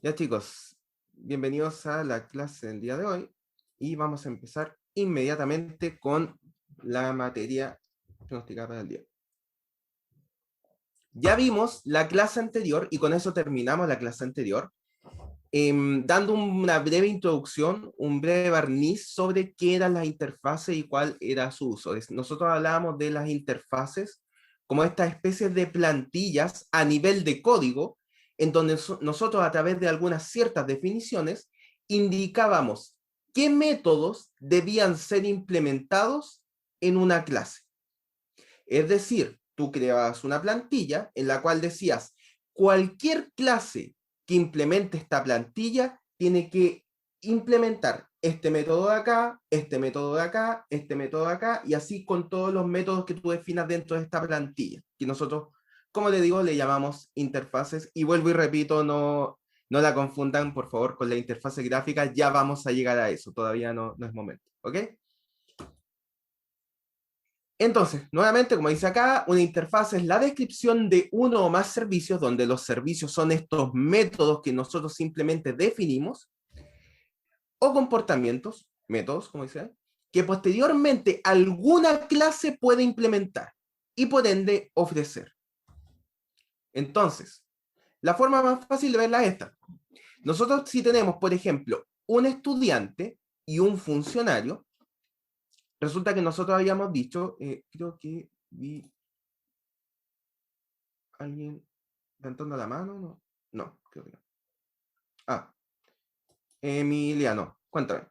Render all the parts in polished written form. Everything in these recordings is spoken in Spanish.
Ya chicos, bienvenidos a la clase del día de hoy y vamos a empezar inmediatamente con la materia pronosticada del día. Ya vimos la clase anterior y con eso terminamos la clase anterior, dando una breve introducción, un breve barniz sobre qué eran las interfaces y cuál era su uso. Nosotros hablábamos de las interfaces como estas especies de plantillas a nivel de código, en donde nosotros a través de algunas ciertas definiciones indicábamos qué métodos debían ser implementados en una clase. Es decir, tú creabas una plantilla en la cual decías, cualquier clase que implemente esta plantilla tiene que implementar este método de acá, este método de acá, este método de acá, y así con todos los métodos que tú definas dentro de esta plantilla, que nosotros, como le digo, le llamamos interfaces, y vuelvo y repito, no la confundan, por favor, con la interfaz gráfica, ya vamos a llegar a eso, todavía no es momento, ¿ok? Entonces, nuevamente, como dice acá, una interfaz es la descripción de uno o más servicios, donde los servicios son estos métodos que nosotros simplemente definimos, o comportamientos, métodos, como dice, que posteriormente alguna clase puede implementar y por ende ofrecer. Entonces, la forma más fácil de verla es esta. Nosotros si tenemos, por ejemplo, un estudiante y un funcionario, resulta que nosotros habíamos dicho, creo que vi alguien levantando la mano, ¿no? No, creo que no. Ah, Emiliano, cuéntame.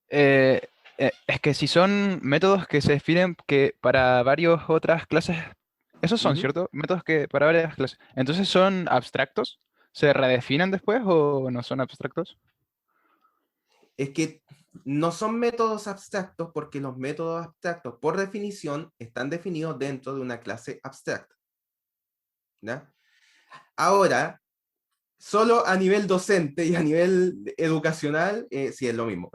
Eh, es que si son métodos que se definen que para varias otras clases, esos son, Ujú. ¿cierto? Métodos que para varias clases. Entonces son abstractos, ¿se redefinen después o no son abstractos? Es que no son métodos abstractos porque los métodos abstractos, por definición, están definidos dentro de una clase abstracta. ¿Ya? Ahora, solo a nivel docente y a nivel educacional, sí es lo mismo.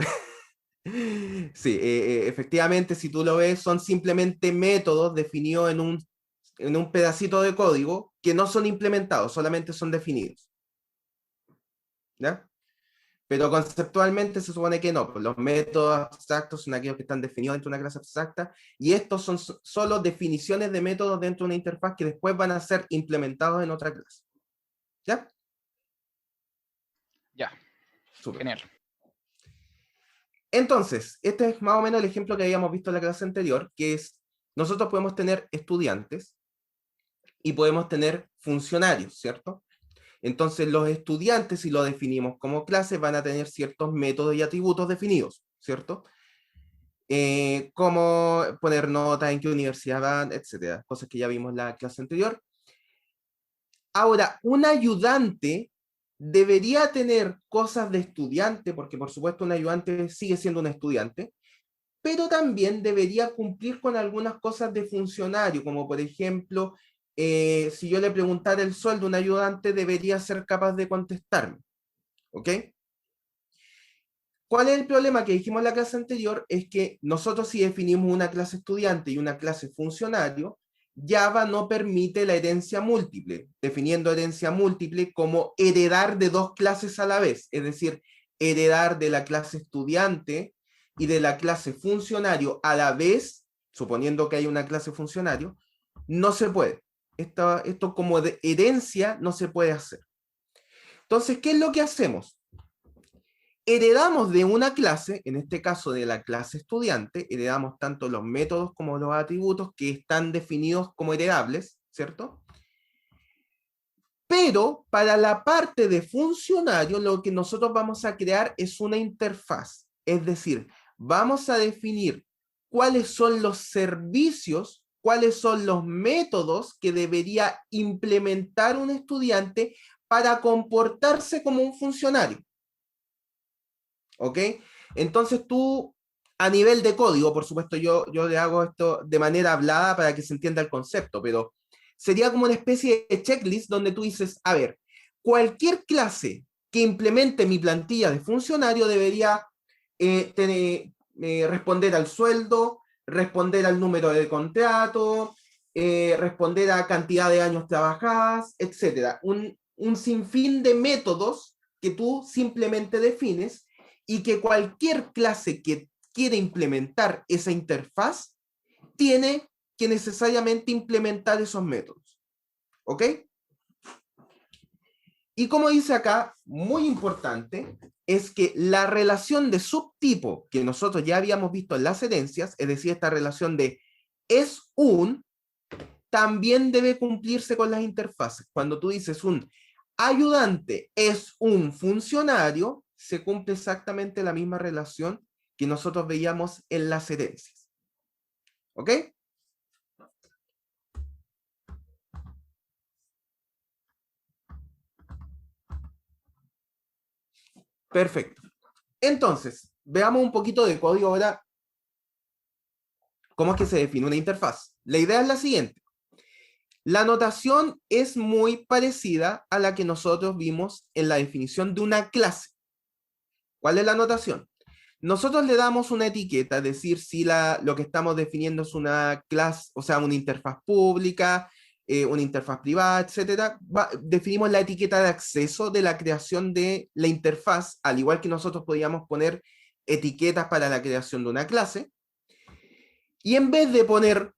Sí, efectivamente, si tú lo ves, son simplemente métodos definidos en un pedacito de código que no son implementados, solamente son definidos. ¿Ya? Pero conceptualmente se supone que no, pues los métodos abstractos son aquellos que están definidos dentro de una clase abstracta y estos son solo definiciones de métodos dentro de una interfaz que después van a ser implementados en otra clase. ¿Ya? Ya, Súper. genial. Entonces, este es más o menos el ejemplo que habíamos visto en la clase anterior, que es, nosotros podemos tener estudiantes y podemos tener funcionarios, ¿cierto? Entonces, los estudiantes, si lo definimos como clase, van a tener ciertos métodos y atributos definidos, ¿cierto? Cómo poner notas, en qué universidad van, etcétera, cosas que ya vimos en la clase anterior. Ahora, un ayudante debería tener cosas de estudiante, porque por supuesto un ayudante sigue siendo un estudiante, pero también debería cumplir con algunas cosas de funcionario, como por ejemplo, si yo le preguntara el sueldo a un ayudante, debería ser capaz de contestarme, ¿ok? ¿Cuál es el problema que dijimos en la clase anterior? Es que nosotros si definimos una clase estudiante y una clase funcionario, Java no permite la herencia múltiple, definiendo herencia múltiple como heredar de dos clases a la vez, es decir, heredar de la clase estudiante y de la clase funcionario a la vez, suponiendo que hay una clase funcionario, no se puede. Esto como de herencia no se puede hacer. Entonces, ¿qué es lo que hacemos? Heredamos de una clase, en este caso de la clase estudiante, heredamos tanto los métodos como los atributos que están definidos como heredables, ¿cierto? Pero para la parte de funcionario, lo que nosotros vamos a crear es una interfaz. Es decir, vamos a definir cuáles son los servicios, cuáles son los métodos que debería implementar un estudiante para comportarse como un funcionario. ¿Ok? Entonces tú, a nivel de código, por supuesto, yo le hago esto de manera hablada para que se entienda el concepto, pero sería como una especie de checklist donde tú dices, a ver, cualquier clase que implemente mi plantilla de funcionario debería responder al sueldo, responder al número de contrato, responder a cantidad de años trabajadas, etcétera. Un sinfín de métodos que tú simplemente defines y que cualquier clase que quiere implementar esa interfaz tiene que necesariamente implementar esos métodos. ¿Ok? Y como dice acá, muy importante, es que la relación de subtipo que nosotros ya habíamos visto en las herencias, es decir, esta relación de es un, también debe cumplirse con las interfaces. Cuando tú dices un ayudante es un funcionario, se cumple exactamente la misma relación que nosotros veíamos en las herencias. ¿Ok? Perfecto. Entonces, veamos un poquito de código ahora, cómo es que se define una interfaz. La idea es la siguiente. La notación es muy parecida a la que nosotros vimos en la definición de una clase. ¿Cuál es la notación? Nosotros le damos una etiqueta, es decir, si lo que estamos definiendo es una clase, o sea, una interfaz pública, una interfaz privada, etcétera, definimos la etiqueta de acceso de la creación de la interfaz, al igual que nosotros podíamos poner etiquetas para la creación de una clase. Y en vez de poner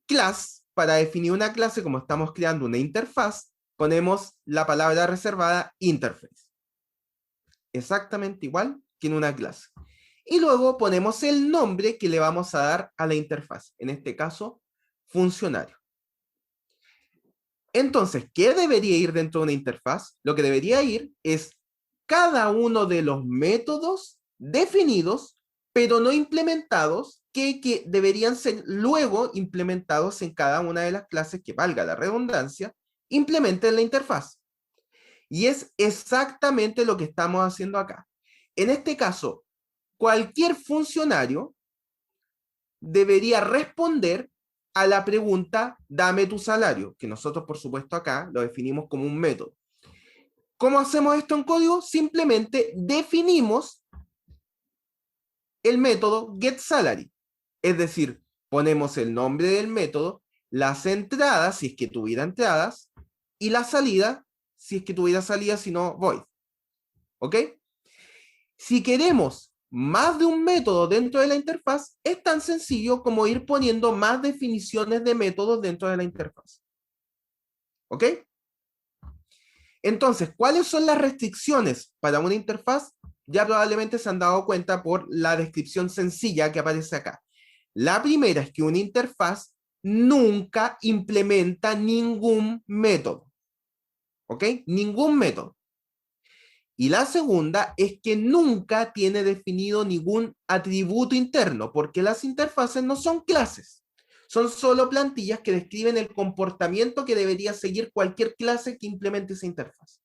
class para definir una clase, como estamos creando una interfaz, ponemos la palabra reservada interface. Exactamente igual que en una clase. Y luego ponemos el nombre que le vamos a dar a la interfaz. En este caso, funcionario. Entonces, ¿qué debería ir dentro de una interfaz? Lo que debería ir es cada uno de los métodos definidos, pero no implementados, que deberían ser luego implementados en cada una de las clases, que valga la redundancia, implementen la interfaz. Y es exactamente lo que estamos haciendo acá. En este caso, cualquier funcionario debería responder a la pregunta, dame tu salario, que nosotros, por supuesto, acá lo definimos como un método. ¿Cómo hacemos esto en código? Simplemente definimos el método getSalary. Es decir, ponemos el nombre del método, las entradas, si es que tuviera entradas, y la salida, si es que tuviera salida, si no, void. ¿Ok? Si queremos más de un método dentro de la interfaz, es tan sencillo como ir poniendo más definiciones de métodos dentro de la interfaz. ¿Ok? Entonces, ¿cuáles son las restricciones para una interfaz? Ya probablemente se han dado cuenta por la descripción sencilla que aparece acá. La primera es que una interfaz nunca implementa ningún método. ¿Ok? Ningún método. Y la segunda es que nunca tiene definido ningún atributo interno, porque las interfaces no son clases, son solo plantillas que describen el comportamiento que debería seguir cualquier clase que implemente esa interfaz.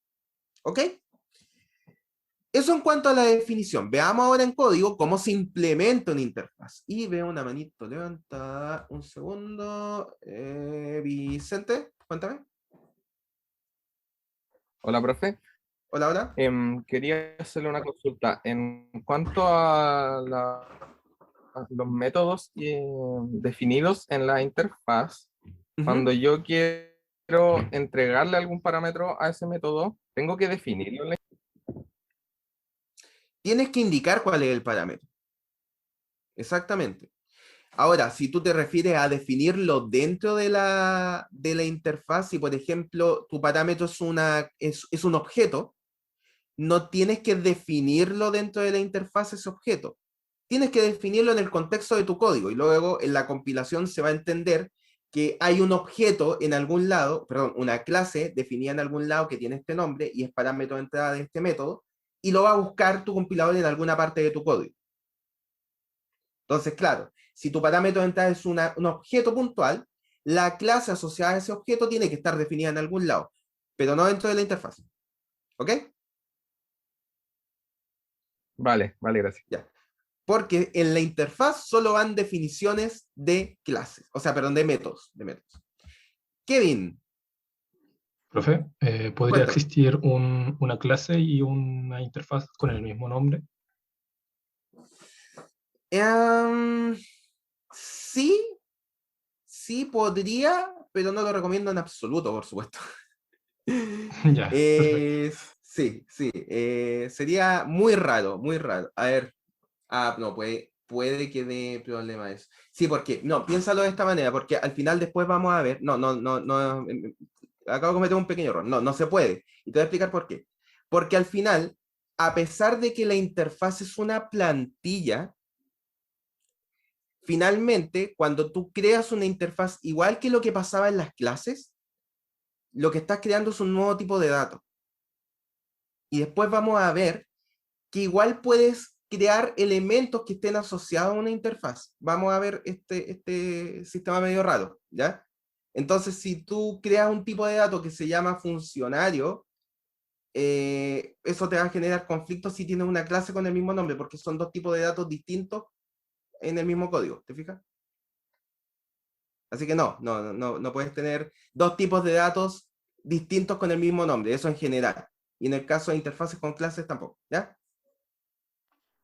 ¿Ok? Eso en cuanto a la definición. Veamos ahora en código cómo se implementa una interfaz. Y veo una manito levantada. Un segundo. Vicente, cuéntame. Hola, profe. Hola, hola. Quería hacerle una consulta. En cuanto a los métodos definidos en la interfaz, cuando yo quiero entregarle algún parámetro a ese método, ¿tengo que definirlo en la Tienes que indicar cuál es el parámetro. Exactamente. Ahora, si tú te refieres a definirlo dentro de la interfaz, si por ejemplo tu parámetro es un objeto, no tienes que definirlo dentro de la interfaz ese objeto. Tienes que definirlo en el contexto de tu código y luego en la compilación se va a entender que hay un objeto en algún lado, perdón, una clase definida en algún lado que tiene este nombre y es parámetro de entrada de este método y lo va a buscar tu compilador en alguna parte de tu código. Entonces, claro, si tu parámetro de entrada es un objeto puntual, la clase asociada a ese objeto tiene que estar definida en algún lado, pero no dentro de la interfaz. ¿Ok? Vale, vale, gracias. Ya. Porque en la interfaz solo van definiciones de clases, o sea, perdón, de métodos. Kevin, Profe, ¿podría cuéntame. existir una clase y una interfaz con el mismo nombre? Sí, sí podría, pero no lo recomiendo en absoluto, por supuesto. Ya, perfecto. Sí, sí, sería muy raro, muy raro. A ver, no, puede que dé problema eso. Sí, porque, no, piénsalo de esta manera, porque al final después vamos a ver, acabo de cometer un pequeño error, no se puede. Y te voy a explicar por qué. Porque al final, a pesar de que la interfaz es una plantilla, finalmente, cuando tú creas una interfaz, igual que lo que pasaba en las clases, lo que estás creando es un nuevo tipo de datos. Y después vamos a ver que igual puedes crear elementos que estén asociados a una interfaz. Vamos a ver este sistema medio raro, ¿ya? Entonces, si tú creas un tipo de dato que se llama funcionario, eso te va a generar conflictos si tienes una clase con el mismo nombre, porque son dos tipos de datos distintos en el mismo código, ¿te fijas? Así que no puedes tener dos tipos de datos distintos con el mismo nombre, eso en general. Y en el caso de interfaces con clases tampoco, ¿ya?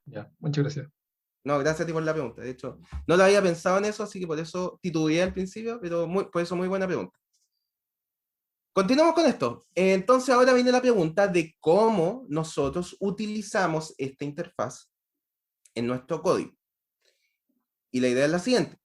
Ya, muchas gracias. No, gracias a ti por la pregunta. De hecho, no lo había pensado en eso, así que por eso titubeé al principio, pero por eso muy buena pregunta. Continuamos con esto. Entonces ahora viene la pregunta de cómo nosotros utilizamos esta interfaz en nuestro código. Y la idea es la siguiente.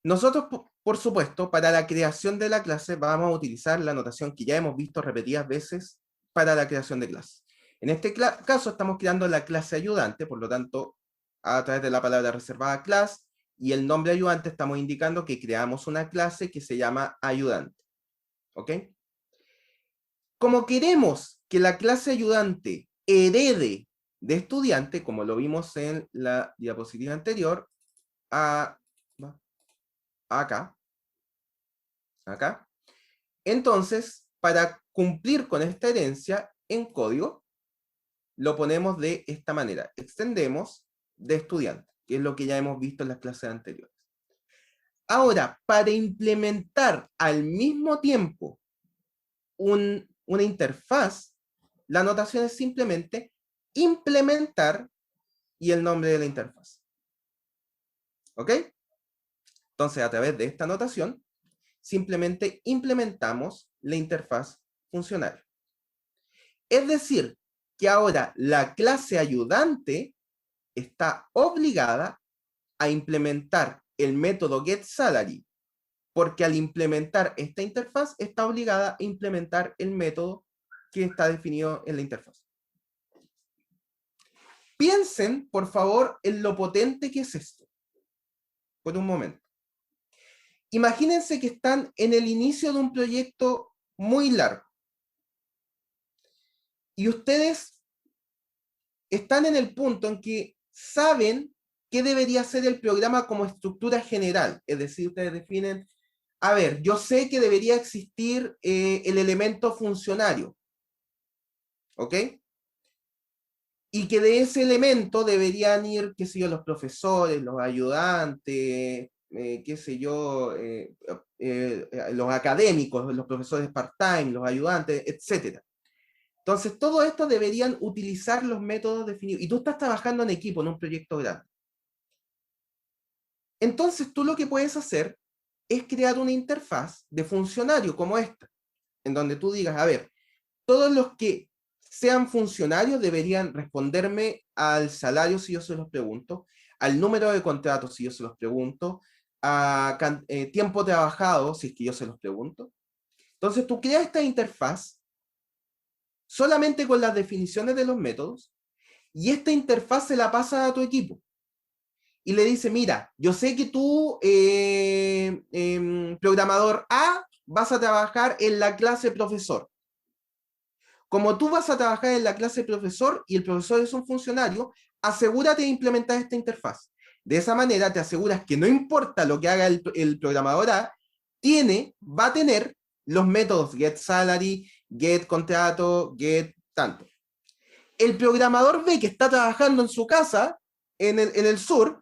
Nosotros, por supuesto, para la creación de la clase vamos a utilizar la notación que ya hemos visto repetidas veces para la creación de clases. En este caso estamos creando la clase ayudante, por lo tanto, a través de la palabra reservada class y el nombre ayudante estamos indicando que creamos una clase que se llama ayudante. ¿Ok? Como queremos que la clase ayudante herede de estudiante, como lo vimos en la diapositiva anterior, acá, entonces, para cumplir con esta herencia en código, lo ponemos de esta manera. Extendemos de estudiante, que es lo que ya hemos visto en las clases anteriores. Ahora, para implementar al mismo tiempo una interfaz, la notación es simplemente implementar y el nombre de la interfaz. ¿Ok? Entonces, a través de esta notación, simplemente implementamos la interfaz funcional. Es decir, que ahora la clase ayudante está obligada a implementar el método getSalary, porque al implementar esta interfaz está obligada a implementar el método que está definido en la interfaz. Piensen, por favor, en lo potente que es esto. Por un momento. Imagínense que están en el inicio de un proyecto muy largo. Y ustedes están en el punto en que saben qué debería ser el programa como estructura general. Es decir, ustedes definen, a ver, yo sé que debería existir el elemento funcionario. ¿Ok? Y que de ese elemento deberían ir, qué sé yo, los profesores, los ayudantes, qué sé yo, los académicos, los profesores part-time, los ayudantes, etc. Entonces, todo esto deberían utilizar los métodos definidos. Y tú estás trabajando en equipo, en un proyecto grande. Entonces, tú lo que puedes hacer es crear una interfaz de funcionario como esta, en donde tú digas, a ver, todos los que sean funcionarios deberían responderme al salario si yo se los pregunto, al número de contratos si yo se los pregunto, a tiempo trabajado si es que yo se los pregunto. Entonces tú creas esta interfaz solamente con las definiciones de los métodos y esta interfaz se la pasa a tu equipo. Y le dice, mira, yo sé que tú, programador A, vas a trabajar en la clase profesor. Como tú vas a trabajar en la clase profesor y el profesor es un funcionario, asegúrate de implementar esta interfaz. De esa manera te aseguras que no importa lo que haga el programador A, va a tener los métodos getSalary, getContrato, getTanto. El programador B que está trabajando en su casa, en el sur,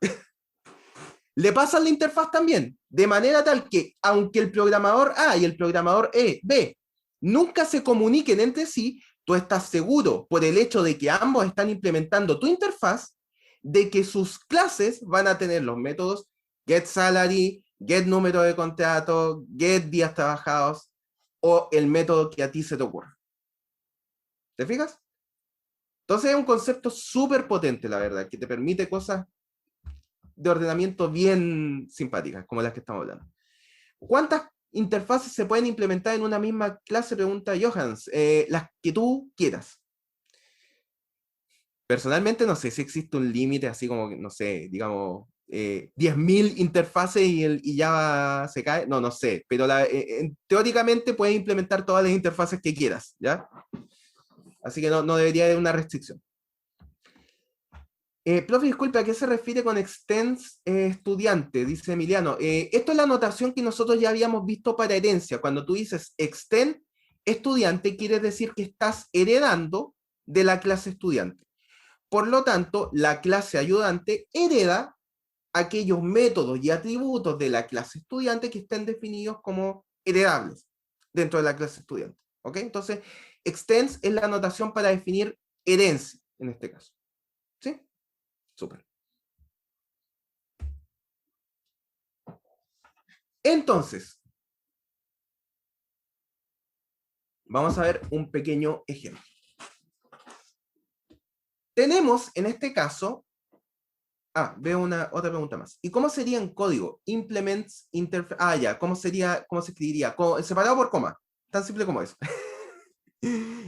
le pasan la interfaz también, de manera tal que, aunque el programador A y el programador B nunca se comuniquen entre sí, tú estás seguro, por el hecho de que ambos están implementando tu interfaz, de que sus clases van a tener los métodos getSalary, getNúmero de contrato, getDías trabajados, o el método que a ti se te ocurra. ¿Te fijas? Entonces es un concepto súper potente, la verdad, que te permite cosas de ordenamiento bien simpáticas, como las que estamos hablando. ¿Cuántas interfaces se pueden implementar en una misma clase? Pregunta Johans. Las que tú quieras. Personalmente no sé si existe un límite así como, no sé, digamos, 10.000 interfaces y ya se cae. No sé, pero teóricamente puedes implementar todas las interfaces que quieras, ¿ya? Así que no debería haber una restricción. Profe, disculpe, ¿a qué se refiere con extends estudiante? Dice Emiliano. Esto es la notación que nosotros ya habíamos visto para herencia. Cuando tú dices extend estudiante, quiere decir que estás heredando de la clase estudiante. Por lo tanto, la clase ayudante hereda aquellos métodos y atributos de la clase estudiante que estén definidos como heredables dentro de la clase estudiante. ¿Ok? Entonces, extends es la notación para definir herencia, en este caso. ¿Sí? Súper. Entonces, vamos a ver un pequeño ejemplo. Tenemos en este caso, veo otra pregunta más. ¿Y cómo sería en código? Implements interface. Ya, ¿cómo se escribiría? Separado por coma. Tan simple como eso.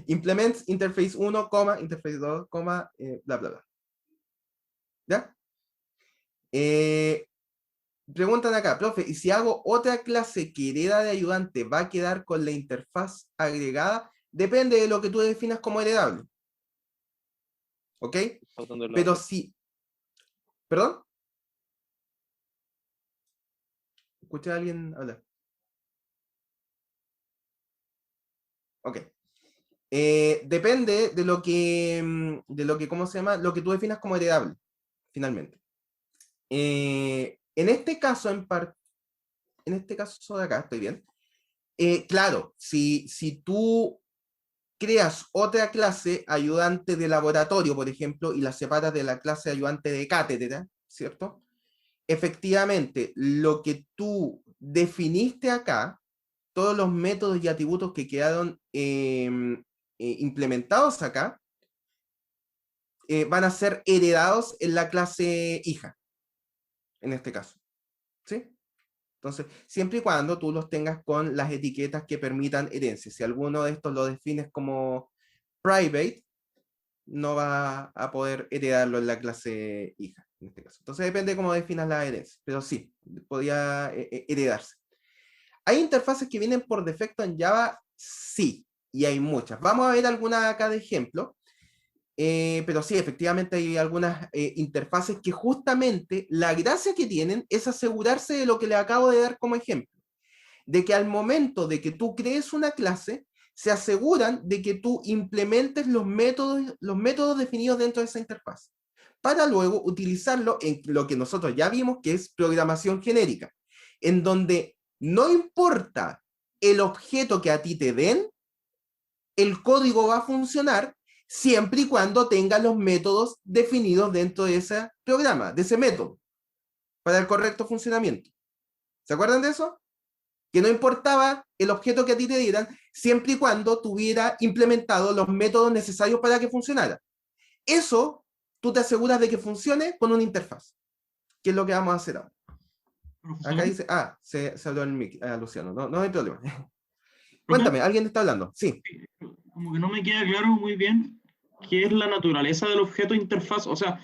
Implements interface 1, interface 2, bla, bla, bla. ¿Ya? Preguntan acá, profe, ¿y si hago otra clase que hereda de ayudante, va a quedar con la interfaz agregada? Depende de lo que tú definas como heredable. ¿Ok? Pero sí. ¿Perdón? ¿Escuché a alguien hablar? Ok. Depende de lo que, ¿cómo se llama? Lo que tú definas como heredable, finalmente. En este caso, en este caso de acá, estoy bien. Claro, si tú creas otra clase ayudante de laboratorio, por ejemplo, y la separas de la clase ayudante de cátedra, ¿cierto? Efectivamente, lo que tú definiste acá, todos los métodos y atributos que quedaron implementados acá, van a ser heredados en la clase hija, en este caso. ¿Sí? Entonces, siempre y cuando tú los tengas con las etiquetas que permitan herencia. Si alguno de estos lo defines como private, no va a poder heredarlo en la clase hija, en este caso. Entonces depende de cómo definas la herencia, pero sí, podía heredarse. ¿Hay interfaces que vienen por defecto en Java? Sí, y hay muchas. Vamos a ver algunas acá de ejemplo. Pero sí, efectivamente hay algunas interfaces que justamente la gracia que tienen es asegurarse de lo que les acabo de dar como ejemplo. De que al momento de que tú crees una clase, se aseguran de que tú implementes los métodos definidos dentro de esa interfaz, para luego utilizarlo en lo que nosotros ya vimos que es programación genérica, en donde no importa el objeto que a ti te den, el código va a funcionar siempre y cuando tenga los métodos definidos dentro de ese programa, de ese método, para el correcto funcionamiento. ¿Se acuerdan de eso? Que no importaba el objeto que a ti te dieran, siempre y cuando tuviera implementado los métodos necesarios para que funcionara. Eso, tú te aseguras de que funcione con una interfaz, que es lo que vamos a hacer ahora. Acá dice, se habló el mic, Luciano, no hay problema. Cuéntame, ¿alguien está hablando? Sí. Como que no me queda claro muy bien qué es la naturaleza del objeto interfaz. O sea,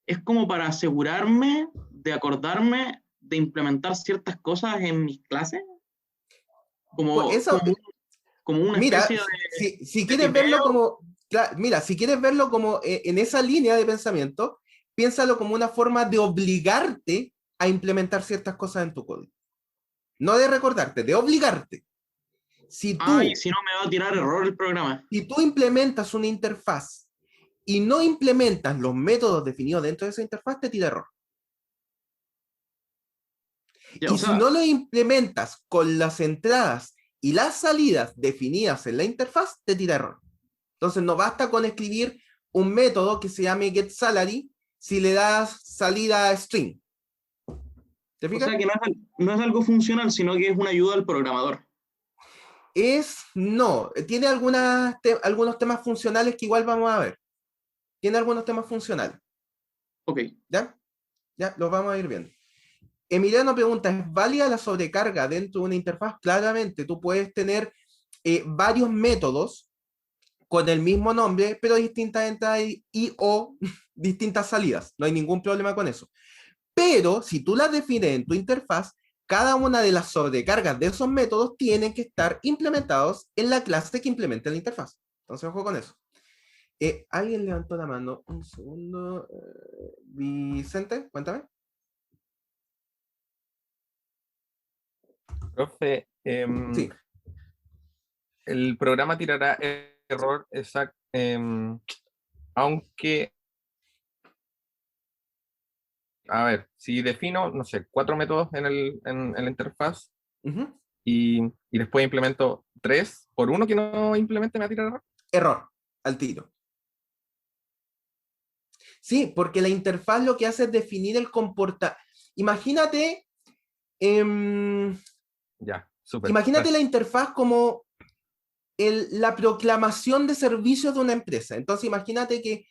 es como para asegurarme de acordarme de implementar ciertas cosas en mis clases. Como, Eso, como una mira, especie si quieres verlo como, mira, si quieres verlo como en esa línea de pensamiento, piénsalo como una forma de obligarte a implementar ciertas cosas en tu código. No de recordarte, de obligarte. Si y si no me va a tirar error el programa. Si tú implementas una interfaz y no implementas los métodos definidos dentro de esa interfaz, te tira error. Y si no lo implementas con las entradas y las salidas definidas en la interfaz, te tira error. Entonces no basta con escribir un método que se llame getSalary si le das salida string. ¿Te fijas? O sea que no es algo funcional, sino que es una ayuda al programador. No, tiene algunos temas funcionales que igual vamos a ver. Tiene algunos temas funcionales. Ok. ¿Ya? Ya, los vamos a ir viendo. Emiliano pregunta, ¿es válida la sobrecarga dentro de una interfaz? Claramente, tú puedes tener varios métodos con el mismo nombre, pero distintas entradas o distintas salidas. No hay ningún problema con eso. Pero si tú las defines en tu interfaz, cada una de las sobrecargas de esos métodos tienen que estar implementados en la clase que implemente la interfaz. Entonces, ojo con eso. Alguien levantó la mano. Un segundo. Vicente, cuéntame. Profe, Sí. el programa tirará error exacto, aunque, a ver, si defino, no sé, 4 métodos en la interfaz Ujú. y después implemento 3, por uno que no implemente me va a tirar error. Error, al tiro. Sí, porque la interfaz lo que hace es definir el comportamiento. Imagínate, Ya, súper. imagínate la Gracias. interfaz como la proclamación de servicios de una empresa. Entonces, imagínate que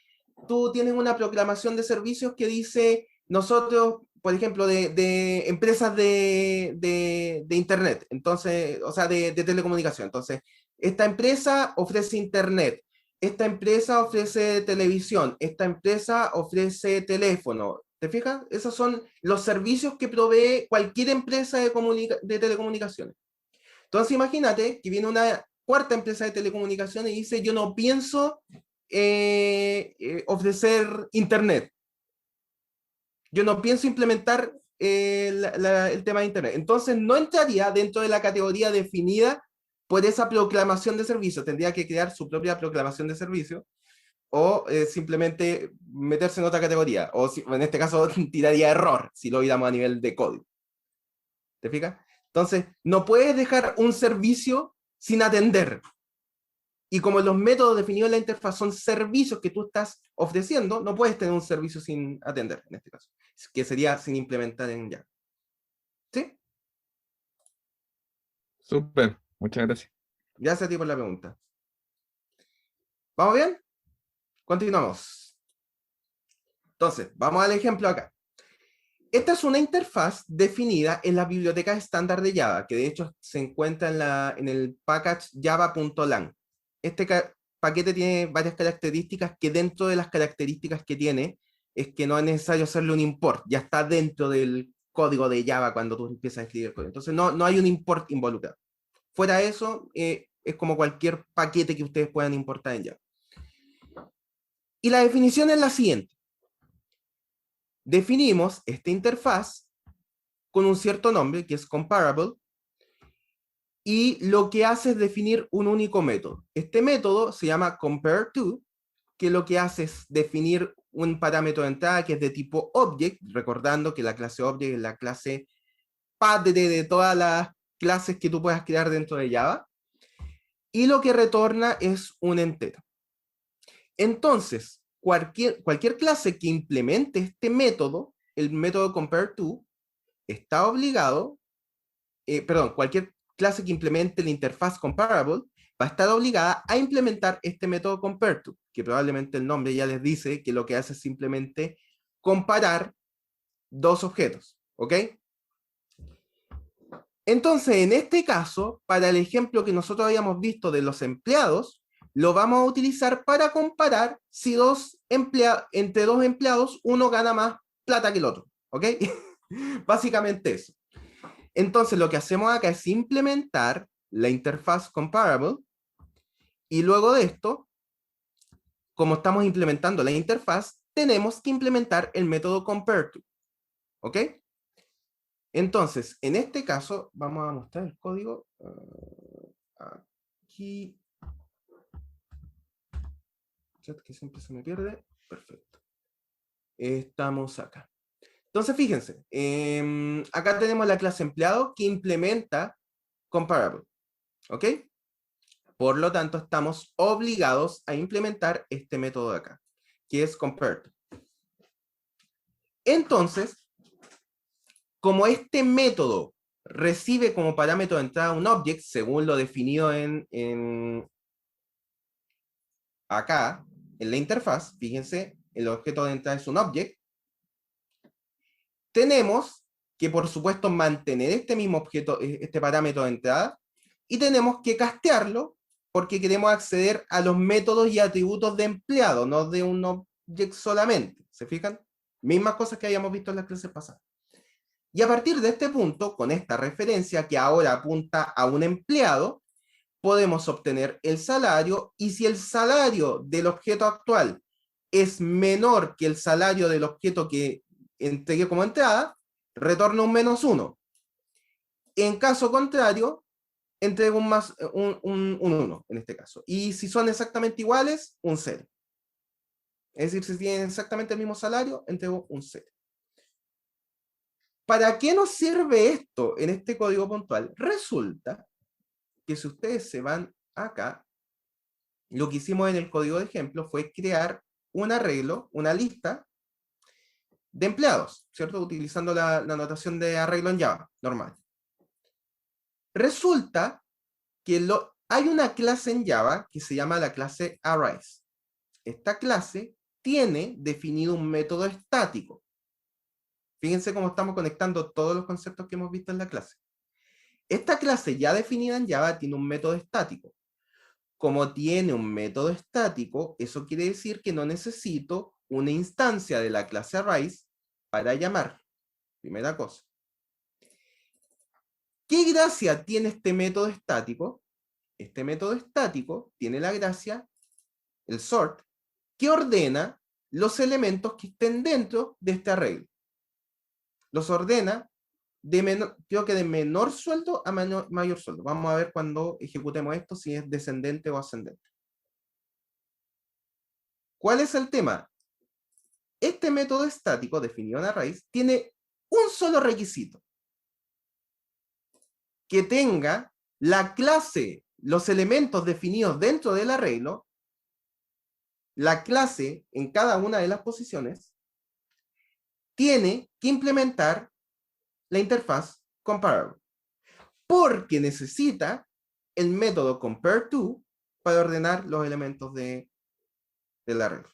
tú tienes una proclamación de servicios que dice, nosotros, por ejemplo, de empresas de Internet, entonces, o sea, de telecomunicación. Entonces, esta empresa ofrece Internet, esta empresa ofrece televisión, esta empresa ofrece teléfono. ¿Te fijas? Esos son los servicios que provee cualquier empresa de telecomunicaciones. Entonces imagínate que viene una cuarta empresa de telecomunicaciones y dice, yo no pienso ofrecer Internet. Yo no pienso implementar el tema de Internet. Entonces no entraría dentro de la categoría definida por esa proclamación de servicio. Tendría que crear su propia proclamación de servicio o simplemente meterse en otra categoría. O si, en este caso tiraría error si lo viéramos a nivel de código. ¿Te fijas? Entonces, no puedes dejar un servicio sin atender. Y como los métodos definidos en la interfaz son servicios que tú estás ofreciendo, no puedes tener un servicio sin atender, en este caso, que sería sin implementar en Java. ¿Sí? Súper, muchas gracias. Gracias a ti por la pregunta. ¿Vamos bien? Continuamos. Entonces, vamos al ejemplo acá. Esta es una interfaz definida en la biblioteca estándar de Java, que de hecho se encuentra en el package java.lang. Este paquete tiene varias características que dentro de las características que tiene es que no es necesario hacerle un import, ya está dentro del código de Java cuando tú empiezas a escribir el código. Entonces no hay un import involucrado. Fuera de eso, es como cualquier paquete que ustedes puedan importar en Java. Y la definición es la siguiente. Definimos esta interfaz con un cierto nombre, que es comparable, y lo que hace es definir un único método. Este método se llama compareTo, que lo que hace es definir un parámetro de entrada que es de tipo object, recordando que la clase object es la clase padre de todas las clases que tú puedas crear dentro de Java, y lo que retorna es un entero. Entonces, cualquier clase que implemente este método, el método compareTo, está obligado, cualquier clase que implemente la interfaz comparable va a estar obligada a implementar este método compareTo, que probablemente el nombre ya les dice que lo que hace es simplemente comparar dos objetos, ¿ok? Entonces, en este caso, para el ejemplo que nosotros habíamos visto de los empleados, lo vamos a utilizar para comparar si entre dos empleados uno gana más plata que el otro, ¿ok? Básicamente eso. Entonces, lo que hacemos acá es implementar la interfaz comparable y luego de esto, como estamos implementando la interfaz, tenemos que implementar el método compareTo, ¿ok? Entonces, en este caso, vamos a mostrar el código. Aquí. Chat que siempre se me pierde. Perfecto. Estamos acá. Entonces, fíjense. Acá tenemos la clase empleado que implementa comparable. ¿Ok? Por lo tanto, estamos obligados a implementar este método de acá, que es compareTo. Entonces, como este método recibe como parámetro de entrada un object, según lo definido acá, en la interfaz. Fíjense, el objeto de entrada es un object. Tenemos que, por supuesto, mantener este mismo objeto, este parámetro de entrada, y tenemos que castearlo porque queremos acceder a los métodos y atributos de empleado, no de un object solamente. ¿Se fijan? Mismas cosas que habíamos visto en las clases pasadas. Y a partir de este punto, con esta referencia que ahora apunta a un empleado, podemos obtener el salario, y si el salario del objeto actual es menor que el salario del objeto que entregué como entrada, retorna un -1. En caso contrario, entrego un 1 en este caso. Y si son exactamente iguales, un 0. Es decir, si tienen exactamente el mismo salario, entrego un 0. ¿Para qué nos sirve esto en este código puntual? Resulta que si ustedes se van acá, lo que hicimos en el código de ejemplo fue crear un arreglo, una lista de empleados, ¿cierto? Utilizando la notación de arreglo en Java, normal. Resulta que hay una clase en Java que se llama la clase Arrays. Esta clase tiene definido un método estático. Fíjense cómo estamos conectando todos los conceptos que hemos visto en la clase. Esta clase ya definida en Java tiene un método estático. Como tiene un método estático, eso quiere decir que no necesito una instancia de la clase Arrays para llamar. Primera cosa. ¿Qué gracia tiene este método estático? Este método estático tiene la gracia, el sort, que ordena los elementos que estén dentro de este arreglo. Los ordena creo que de menor sueldo a mayor sueldo. Vamos a ver cuando ejecutemos esto si es descendente o ascendente. ¿Cuál es el tema? Este método estático definido en Arrays tiene un solo requisito: que tenga la clase, los elementos definidos dentro del arreglo, la clase en cada una de las posiciones, tiene que implementar la interfaz comparable, porque necesita el método compareTo para ordenar los elementos del arreglo.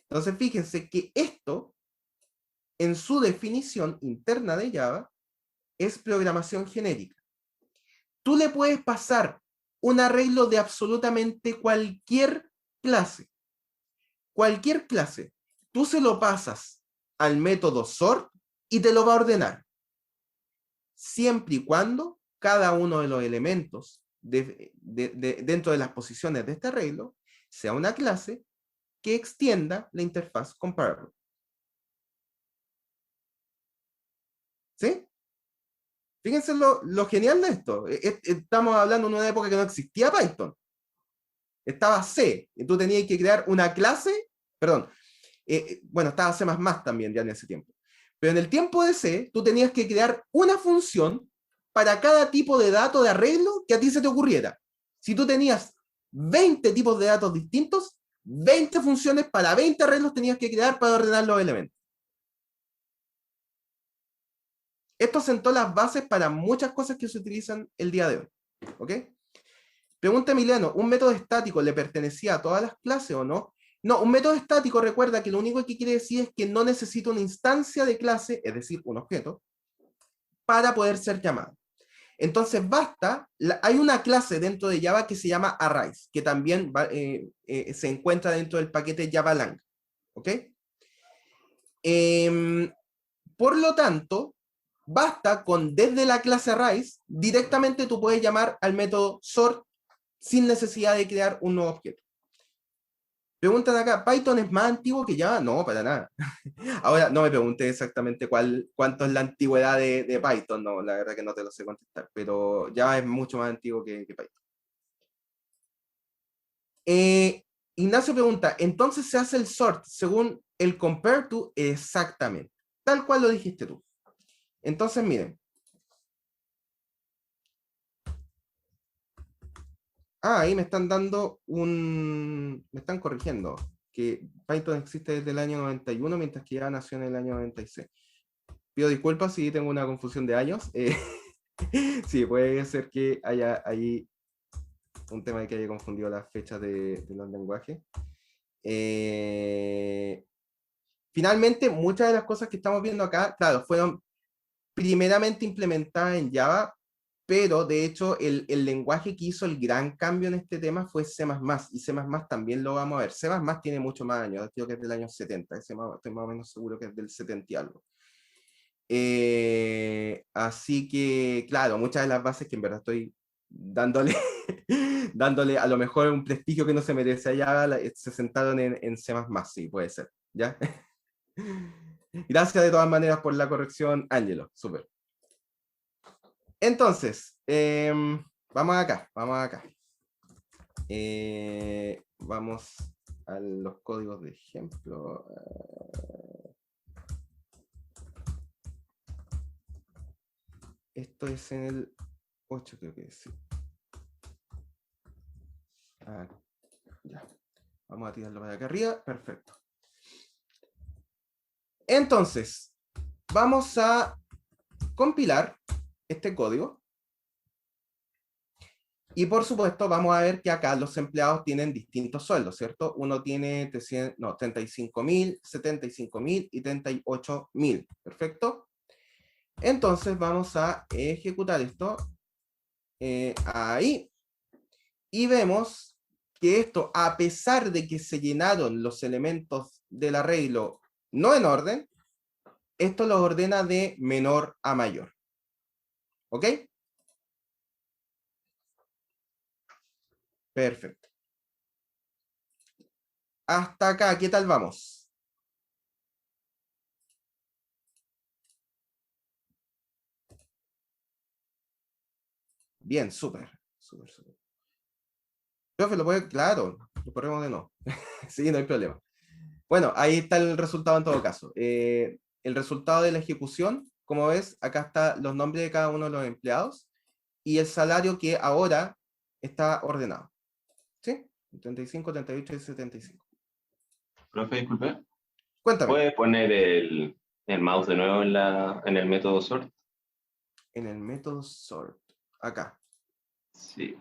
Entonces fíjense que esto, en su definición interna de Java, es programación genérica. Tú le puedes pasar un arreglo de absolutamente cualquier clase. Cualquier clase. Tú se lo pasas al método sort y te lo va a ordenar. Siempre y cuando cada uno de los elementos dentro de las posiciones de este arreglo sea una clase que extienda la interfaz comparable. ¿Sí? Fíjense lo genial de esto. Estamos hablando de una época que no existía Python. Estaba C, y tú tenías que crear una clase, perdón, bueno, estaba C++ también ya en ese tiempo. Pero en el tiempo de C, tú tenías que crear una función para cada tipo de dato de arreglo que a ti se te ocurriera. Si tú tenías 20 tipos de datos distintos, 20 funciones para 20 arreglos tenías que crear para ordenar los elementos. Esto sentó las bases para muchas cosas que se utilizan el día de hoy. ¿Ok? Pregunta Emiliano, ¿un método estático le pertenecía a todas las clases o no? No, un método estático, recuerda que lo único que quiere decir es que no necesita una instancia de clase, es decir, un objeto, para poder ser llamado. Entonces basta, hay una clase dentro de Java que se llama Arrays, que también se encuentra dentro del paquete JavaLang. ¿Ok? Por lo tanto, basta con desde la clase Arrays, directamente tú puedes llamar al método sort sin necesidad de crear un nuevo objeto. Preguntan acá, ¿Python es más antiguo que Java? No, para nada. Ahora, no me pregunté exactamente cuánto es la antigüedad de Python, no, la verdad que no te lo sé contestar, pero Java es mucho más antiguo que Python. Ignacio pregunta, ¿entonces se hace el sort según el compareTo? Exactamente, tal cual lo dijiste tú. Entonces, miren. Ahí me están dando me están corrigiendo, que Python existe desde el año 91, mientras que Java nació en el año 96. Pido disculpas si tengo una confusión de años. Sí, puede ser que haya ahí un tema de que haya confundido las fechas de los lenguajes. Finalmente, muchas de las cosas que estamos viendo acá, claro, fueron primeramente implementadas en Java, pero de hecho el lenguaje que hizo el gran cambio en este tema fue C++, y C++ también lo vamos a ver. C++ tiene mucho más años, creo que es del año 70, estoy más o menos seguro que es del 70 y algo. Así que, claro, muchas de las bases que en verdad estoy dándole, dándole a lo mejor un prestigio que no se merece allá, se sentaron en C++, sí, puede ser, ¿ya? Gracias de todas maneras por la corrección, Ángelo, súper. Entonces, vamos acá, vamos acá. Vamos a los códigos de ejemplo. Esto es en el 8, creo que es, sí. Ya. Vamos a tirarlo para acá arriba, perfecto. Entonces, vamos a compilar este código. Y por supuesto, vamos a ver que acá los empleados tienen distintos sueldos, ¿cierto? Uno tiene 35.000, 75.000 y 38.000, ¿perfecto? Entonces vamos a ejecutar esto ahí. Y vemos que esto, a pesar de que se llenaron los elementos del arreglo no en orden, esto los ordena de menor a mayor. ¿Ok? Perfecto. Hasta acá, ¿qué tal vamos? Bien, súper, súper, súper. Profe, lo puede, claro, lo ponemos de no. Sí, no hay problema. Bueno, ahí está el resultado en todo caso. El resultado de la ejecución, como ves, acá están los nombres de cada uno de los empleados y el salario que ahora está ordenado. ¿Sí? 35, 38 y 75. Profe, disculpe. Cuéntame. ¿Puede poner el mouse de nuevo en el método sort? En el método sort. Acá. Sí.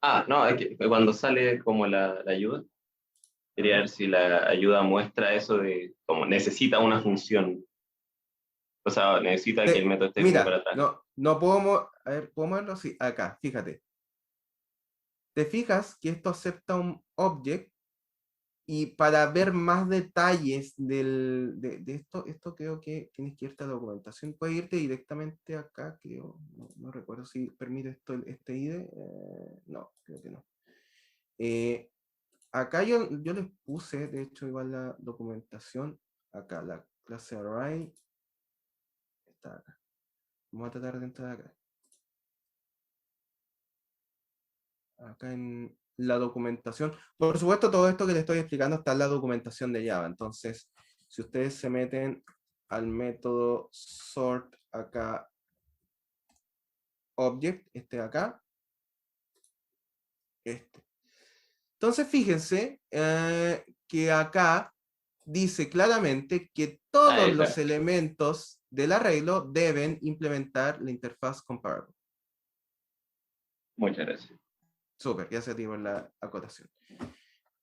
Ah, no, es que cuando sale como la ayuda, quería ver si la ayuda muestra eso de como necesita una función. O sea, necesita que el método esté como para Mira, atrás. no puedo, a ver, ¿puedo moverlo? Sí, acá, fíjate. ¿Te fijas que esto acepta un object? Y para ver más detalles de esto creo que tienes que irte a la documentación. Puedes irte directamente acá, creo. No recuerdo si permite esto, este IDE. No, creo que no. Acá yo les puse, de hecho, igual la documentación. Acá, la clase array. Está acá. Vamos a tratar de entrar acá. Acá en la documentación. Por supuesto, todo esto que les estoy explicando está en la documentación de Java. Entonces, si ustedes se meten al método sort acá, object, este de acá, este. Entonces, fíjense que acá dice claramente que todos los elementos del arreglo deben implementar la interfaz comparable. Muchas gracias. Súper, ya se activó la acotación.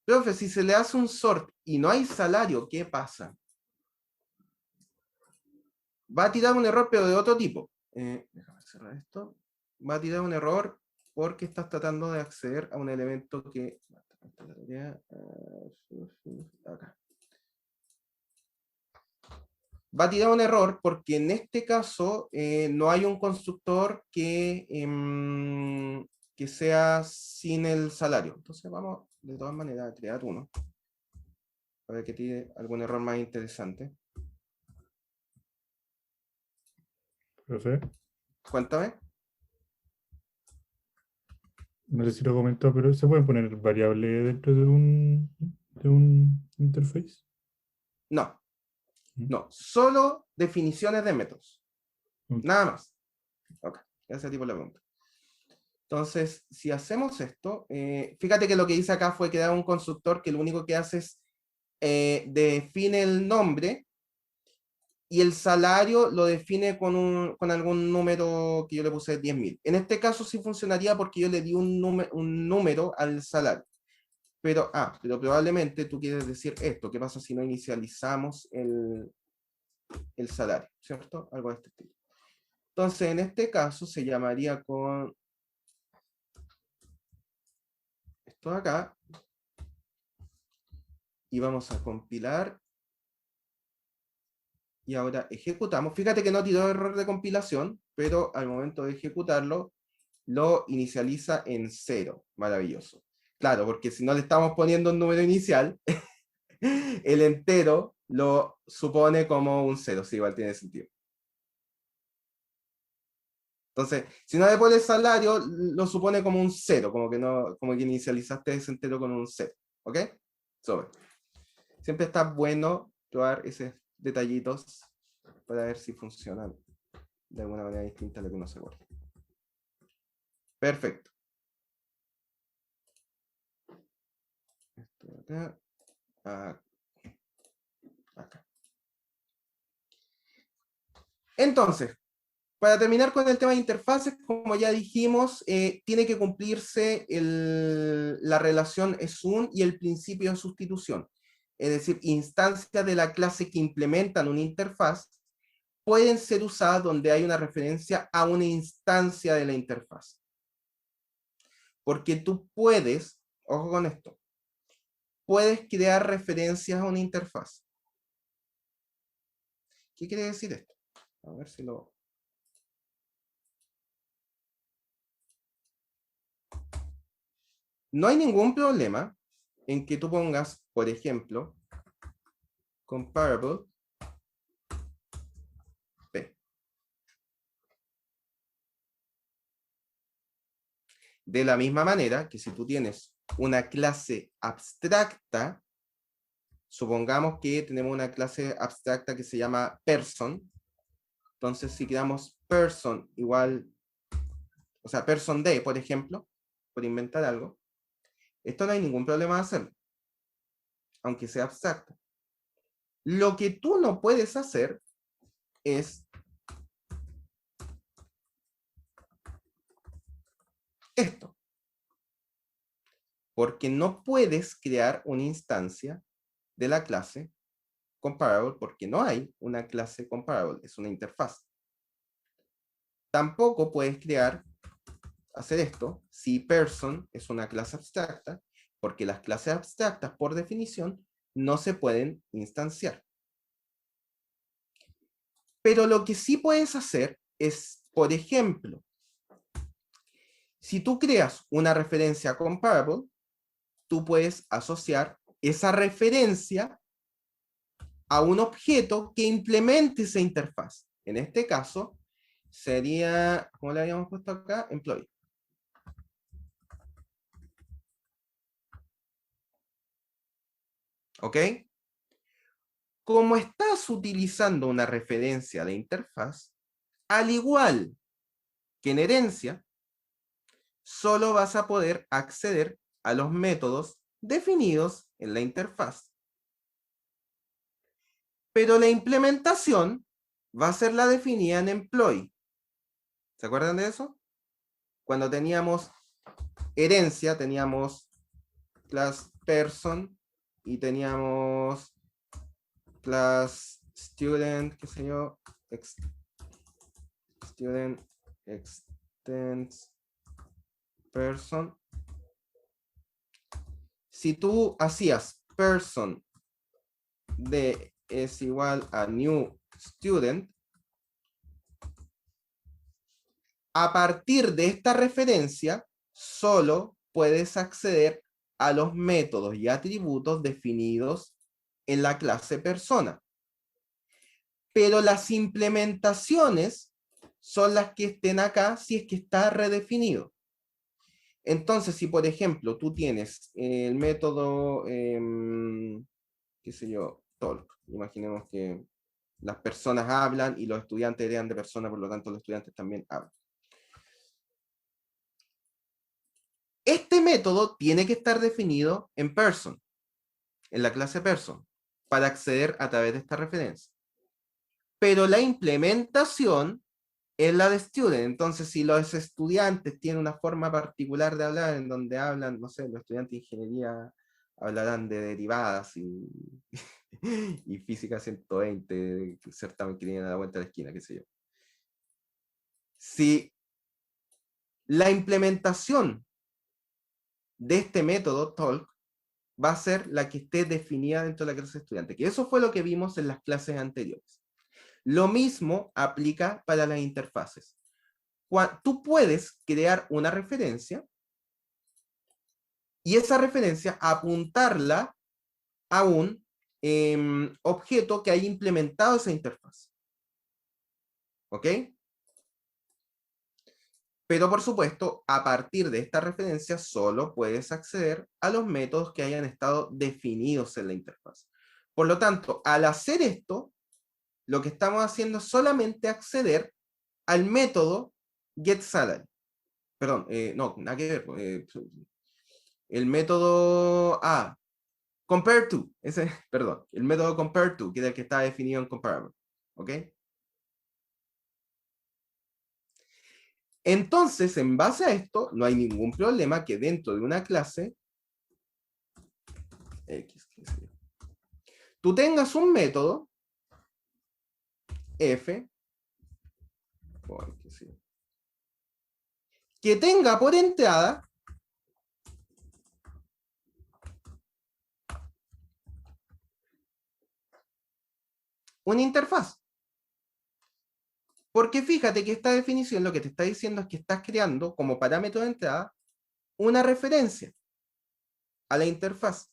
Profe, si se le hace un sort y no hay salario, ¿qué pasa? Va a tirar un error, pero de otro tipo. Déjame cerrar esto. Va a tirar un error porque estás tratando de acceder a un elemento que... Acá. Va a tirar un error porque en este caso no hay un constructor que sea sin el salario. Entonces vamos de todas maneras a crear uno. A ver que tiene algún error más interesante. Profe, Cuéntame. no sé si lo comentó, pero ¿se pueden poner variables dentro de un interface? No. No. Solo definiciones de métodos. Ok. Nada más. Ok. Ese tipo de pregunta. Entonces, si hacemos esto, fíjate que lo que hice acá fue crear un constructor que lo único que hace es define el nombre y el salario lo define con algún número que yo le puse 10.000. En este caso sí funcionaría porque yo le di un número al salario. Pero probablemente tú quieres decir esto. ¿Qué pasa si no inicializamos el salario? ¿Cierto? Algo de este estilo. Entonces, en este caso se llamaría con esto de acá. Y vamos a compilar. Y ahora ejecutamos. Fíjate que no tiró error de compilación, pero al momento de ejecutarlo, lo inicializa en 0. Maravilloso. Claro, porque si no le estamos poniendo un número inicial, el entero lo supone como un 0. Sí, igual tiene sentido. Entonces, si no le pones salario, lo supone como un 0, como que inicializaste ese entero con un 0. ¿Ok? Sobre. Siempre está bueno probar esos detallitos para ver si funcionan de alguna manera distinta a lo que uno se acuerda. Perfecto. Esto de acá. Acá. Entonces, para terminar con el tema de interfaces, como ya dijimos, tiene que cumplirse la relación SUN y el principio de sustitución. Es decir, instancias de la clase que implementan una interfaz pueden ser usadas donde hay una referencia a una instancia de la interfaz. Porque tú puedes, ojo con esto, puedes crear referencias a una interfaz. ¿Qué quiere decir esto? A ver si lo... No hay ningún problema en que tú pongas, por ejemplo, comparable P. De la misma manera que si tú tienes una clase abstracta, supongamos que tenemos una clase abstracta que se llama person, entonces si creamos person igual, o sea, person D, por ejemplo, por inventar algo, esto no hay ningún problema de hacerlo, aunque sea abstracto. Lo que tú no puedes hacer es esto. Porque no puedes crear una instancia de la clase comparable porque no hay una clase comparable, es una interfaz. Tampoco puedes hacer esto si person es una clase abstracta, porque las clases abstractas por definición no se pueden instanciar. Pero lo que sí puedes hacer es, por ejemplo, si tú creas una referencia comparable, tú puedes asociar esa referencia a un objeto que implemente esa interfaz. En este caso, sería, ¿cómo le habíamos puesto acá? Employee. ¿Ok? Como estás utilizando una referencia de interfaz, al igual que en herencia, solo vas a poder acceder a los métodos definidos en la interfaz. Pero la implementación va a ser la definida en employee. ¿Se acuerdan de eso? Cuando teníamos herencia, teníamos class person y teníamos class student, qué sé yo, student extends person. Si tú hacías person de es igual a new student, a partir de esta referencia, solo puedes acceder a los métodos y atributos definidos en la clase persona. Pero las implementaciones son las que estén acá si es que está redefinido. Entonces, si por ejemplo tú tienes el método, qué sé yo, talk, imaginemos que las personas hablan y los estudiantes heredan de personas, por lo tanto los estudiantes también hablan. Este método tiene que estar definido en person, en la clase person, para acceder a través de esta referencia. pero la implementación es la de student. Entonces, si los estudiantes tienen una forma particular de hablar, en donde hablan, no sé, los estudiantes de ingeniería hablarán de derivadas y, y física 120, certamen que tienen a la vuelta de la esquina, qué sé yo. Si la implementación de este método, talk, va a ser la que esté definida dentro de la clase estudiante, que eso fue lo que vimos en las clases anteriores. Lo mismo aplica para las interfaces. Tú puedes crear una referencia y esa referencia apuntarla a un objeto que haya implementado esa interfaz. ¿Ok? Pero por supuesto, a partir de esta referencia solo puedes acceder a los métodos que hayan estado definidos en la interfaz. Por lo tanto, al hacer esto, lo que estamos haciendo es solamente acceder al método getSalary. Perdón, no, nada que ver. El método compare to, perdón, el método compare to, que es el que está definido en comparable. ¿Ok? Entonces, en base a esto, no hay ningún problema que dentro de una clase X, tú tengas un método F que tenga por entrada una interfaz. Porque fíjate que esta definición lo que te está diciendo es que estás creando como parámetro de entrada una referencia a la interfaz.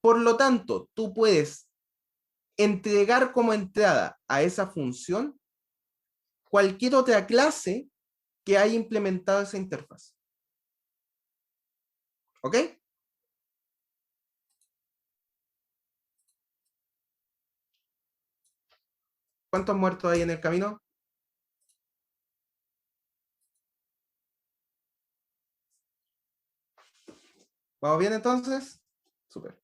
Por lo tanto, tú puedes entregar como entrada a esa función cualquier otra clase que haya implementado esa interfaz. ¿Ok? ¿Cuántos muertos hay en el camino? ¿Vamos bien entonces? Súper.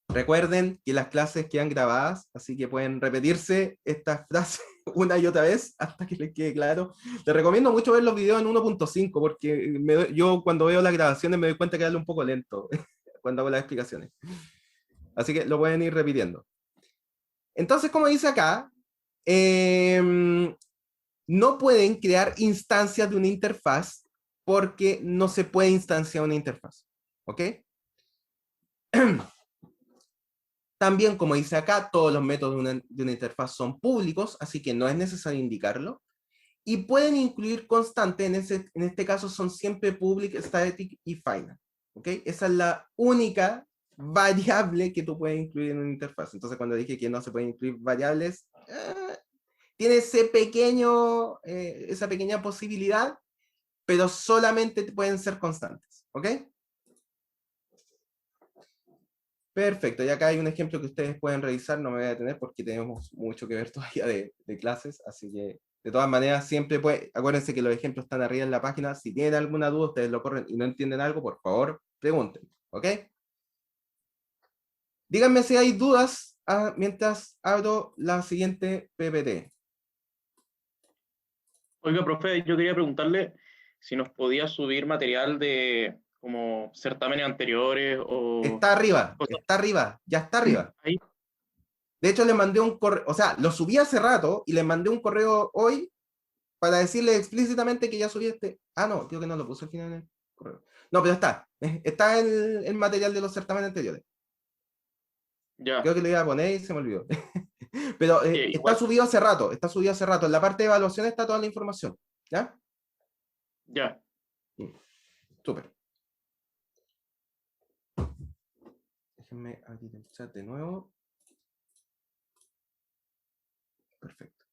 Recuerden que las clases quedan grabadas, así que pueden repetirse estas frases una y otra vez hasta que les quede claro. Les recomiendo mucho ver los videos en 1.5 porque yo cuando veo las grabaciones me doy cuenta que hablo un poco lento cuando hago las explicaciones. Así que lo pueden ir repitiendo. Entonces, como dice acá, no pueden crear instancias de una interfaz porque no se puede instanciar una interfaz. ¿Ok? También, como dice acá, todos los métodos de una interfaz son públicos, así que no es necesario indicarlo. Y pueden incluir constante, en este caso son siempre public, static y final. ¿Ok? Esa es la única variable que tú puedes incluir en una interfaz. Entonces, cuando dije que no se pueden incluir variables, tiene esa pequeña posibilidad, pero solamente pueden ser constantes. ¿Ok? Perfecto, y acá hay un ejemplo que ustedes pueden revisar, no me voy a detener porque tenemos mucho que ver todavía de clases, así que de todas maneras siempre acuérdense que los ejemplos están arriba en la página, si tienen alguna duda, ustedes lo corren y no entienden algo, por favor, pregunten, ¿ok? Díganme si hay dudas mientras abro la siguiente PPT. Oiga, profe, yo quería preguntarle si nos podía subir material de como certámenes anteriores o... Está arriba, ya está arriba. Ahí. De hecho, le mandé un correo, o sea, lo subí hace rato y le mandé un correo hoy para decirle explícitamente que ya subí este. No, creo que no lo puse al final en el correo. No, pero está. Está el material de los certámenes anteriores. Ya. Creo que lo iba a poner y se me olvidó. Pero está subido hace rato, En la parte de evaluación está toda la información. ¿Ya? Ya. Súper. Déjenme abrir el chat de nuevo. Perfecto.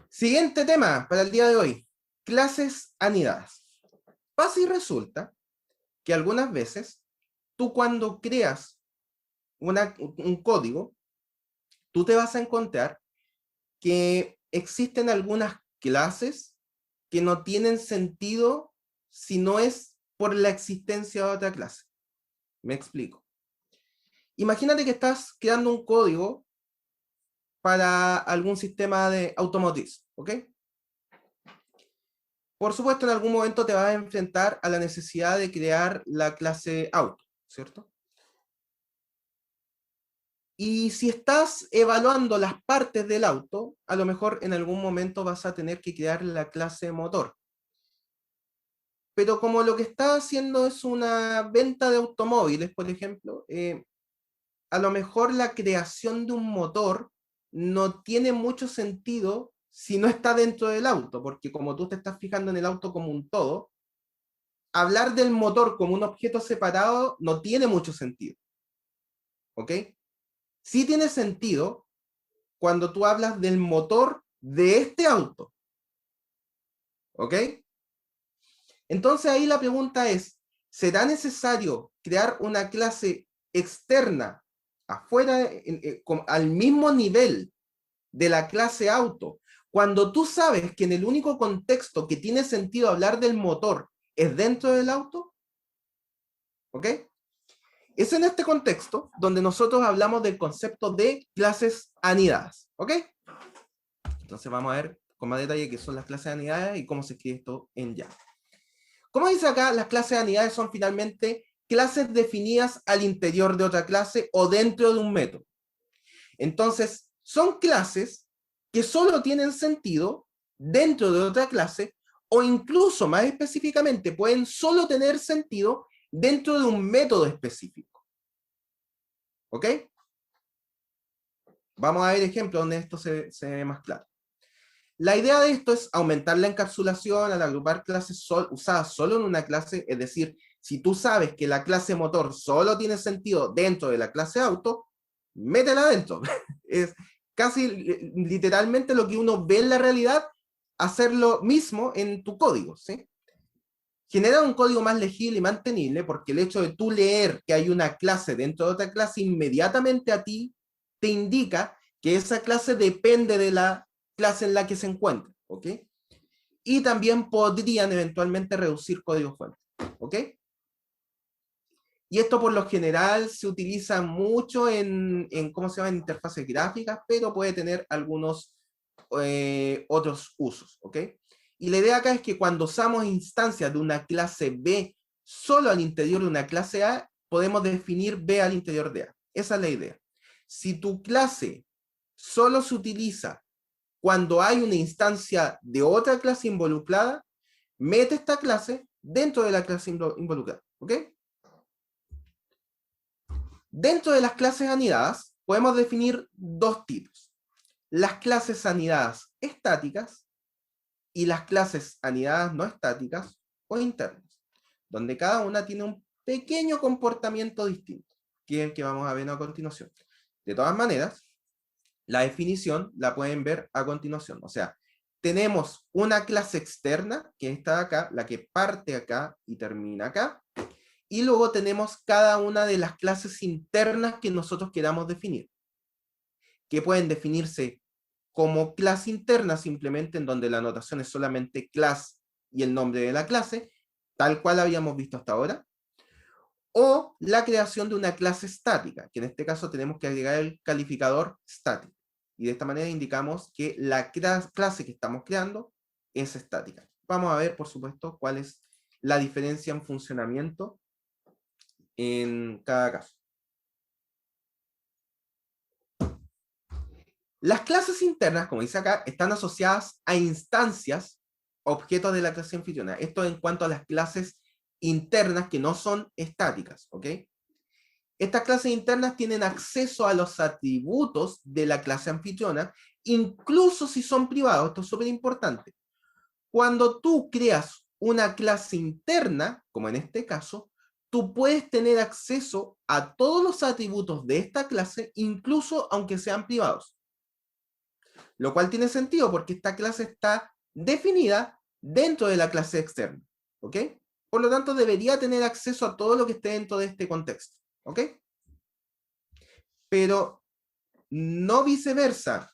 Siguiente tema para el día de hoy. Clases anidadas. Pasa y resulta que algunas veces tú cuando creas un código, tú te vas a encontrar que existen algunas clases que no tienen sentido si no es por la existencia de otra clase. Me explico. Imagínate que estás creando un código para algún sistema de automotriz, ¿ok? Por supuesto, en algún momento te vas a enfrentar a la necesidad de crear la clase auto, ¿cierto? Y si estás evaluando las partes del auto, a lo mejor en algún momento vas a tener que crear la clase motor. Pero como lo que estás haciendo es una venta de automóviles, por ejemplo, a lo mejor la creación de un motor no tiene mucho sentido si no está dentro del auto, porque como tú te estás fijando en el auto como un todo, hablar del motor como un objeto separado no tiene mucho sentido. ¿Ok? Sí tiene sentido cuando tú hablas del motor de este auto. ¿Ok? Entonces ahí la pregunta es, ¿será necesario crear una clase externa afuera, al mismo nivel de la clase auto, cuando tú sabes que en el único contexto que tiene sentido hablar del motor es dentro del auto? ¿Ok? Es en este contexto donde nosotros hablamos del concepto de clases anidadas. ¿Ok? Entonces vamos a ver con más detalle qué son las clases anidadas y cómo se escribe esto en Java. Como dice acá, las clases anidadas son finalmente clases definidas al interior de otra clase o dentro de un método. Entonces, son clases que solo tienen sentido dentro de otra clase o incluso más específicamente pueden solo tener sentido dentro de un método específico. ¿Ok? Vamos a ver ejemplos donde esto se ve más claro. La idea de esto es aumentar la encapsulación al agrupar clases usadas solo en una clase, es decir, si tú sabes que la clase motor solo tiene sentido dentro de la clase auto, métela dentro. Es casi literalmente lo que uno ve en la realidad, hacer lo mismo en tu código, ¿sí? Genera un código más legible y mantenible porque el hecho de tú leer que hay una clase dentro de otra clase inmediatamente a ti te indica que esa clase depende de la clase en la que se encuentra, ¿ok? Y también podrían eventualmente reducir código fuente, ¿ok? Y esto por lo general se utiliza mucho en ¿cómo se llama? En interfaces gráficas, pero puede tener algunos otros usos, ¿ok? Y la idea acá es que cuando usamos instancias de una clase B solo al interior de una clase A, podemos definir B al interior de A. Esa es la idea. Si tu clase solo se utiliza cuando hay una instancia de otra clase involucrada, mete esta clase dentro de la clase involucrada, ¿ok? Dentro de las clases anidadas, podemos definir dos tipos. Las clases anidadas estáticas y las clases anidadas no estáticas o internas, donde cada una tiene un pequeño comportamiento distinto, que es el que vamos a ver a continuación. De todas maneras, la definición la pueden ver a continuación. O sea, tenemos una clase externa, que está de acá, la que parte acá y termina acá, y luego tenemos cada una de las clases internas que nosotros queramos definir, que pueden definirse como clase interna simplemente, en donde la anotación es solamente class y el nombre de la clase, tal cual habíamos visto hasta ahora, o la creación de una clase estática, que en este caso tenemos que agregar el calificador estático, y de esta manera indicamos que la clase que estamos creando es estática. Vamos a ver, por supuesto, cuál es la diferencia en funcionamiento en cada caso. Las clases internas, como dice acá, están asociadas a instancias, objetos de la clase anfitriona. Esto en cuanto a las clases internas que no son estáticas, ¿ok? Estas clases internas tienen acceso a los atributos de la clase anfitriona, incluso si son privados. Esto es súper importante. Cuando tú creas una clase interna, como en este caso, tú puedes tener acceso a todos los atributos de esta clase, incluso aunque sean privados. Lo cual tiene sentido porque esta clase está definida dentro de la clase externa, ¿ok? Por lo tanto, debería tener acceso a todo lo que esté dentro de este contexto, ¿ok? Pero no viceversa.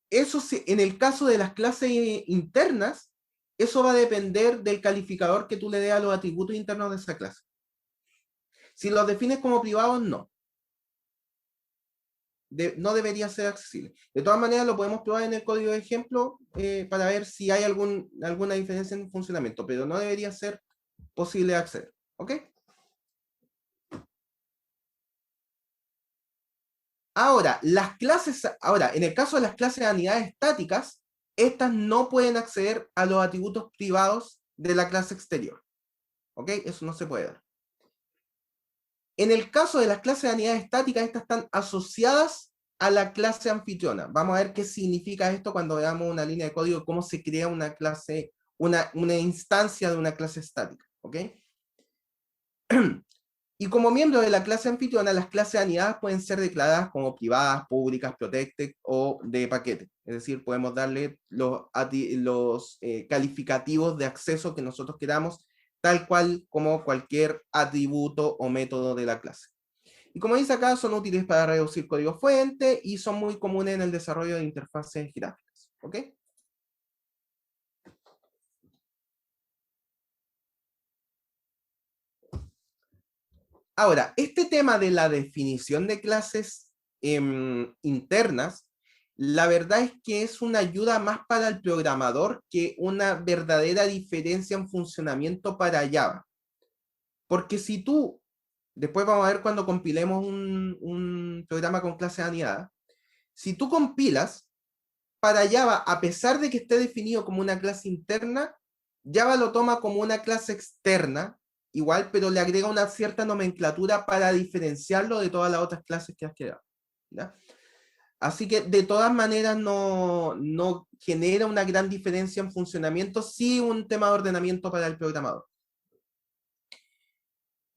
Eso sí, en el caso de las clases internas, eso va a depender del calificador que tú le des a los atributos internos de esa clase. Si los defines como privados, no. No debería ser accesible. De todas maneras, lo podemos probar en el código de ejemplo para ver si hay alguna diferencia en funcionamiento, pero no debería ser posible acceder. ¿Ok? Ahora, en el caso de las clases de unidades estáticas, estas no pueden acceder a los atributos privados de la clase exterior. ¿Ok? Eso no se puede dar. En el caso de las clases de unidades estáticas, estas están asociadas a la clase anfitriona. Vamos a ver qué significa esto cuando veamos una línea de código, cómo se crea una clase, una instancia de una clase estática. ¿Ok? Y como miembro de la clase anfitriona, las clases anidadas pueden ser declaradas como privadas, públicas, protected o de paquete. Es decir, podemos darle los calificativos de acceso que nosotros queramos, tal cual como cualquier atributo o método de la clase. Y como dice acá, son útiles para reducir código fuente y son muy comunes en el desarrollo de interfaces gráficas. ¿Ok? Ahora, este tema de la definición de clases internas, la verdad es que es una ayuda más para el programador que una verdadera diferencia en funcionamiento para Java. Porque si tú, después vamos a ver cuando compilemos un programa con clases anidadas, si tú compilas, para Java, a pesar de que esté definido como una clase interna, Java lo toma como una clase externa, igual, pero le agrega una cierta nomenclatura para diferenciarlo de todas las otras clases que has creado. ¿Ya? Así que de todas maneras no genera una gran diferencia en funcionamiento, sí un tema de ordenamiento para el programador.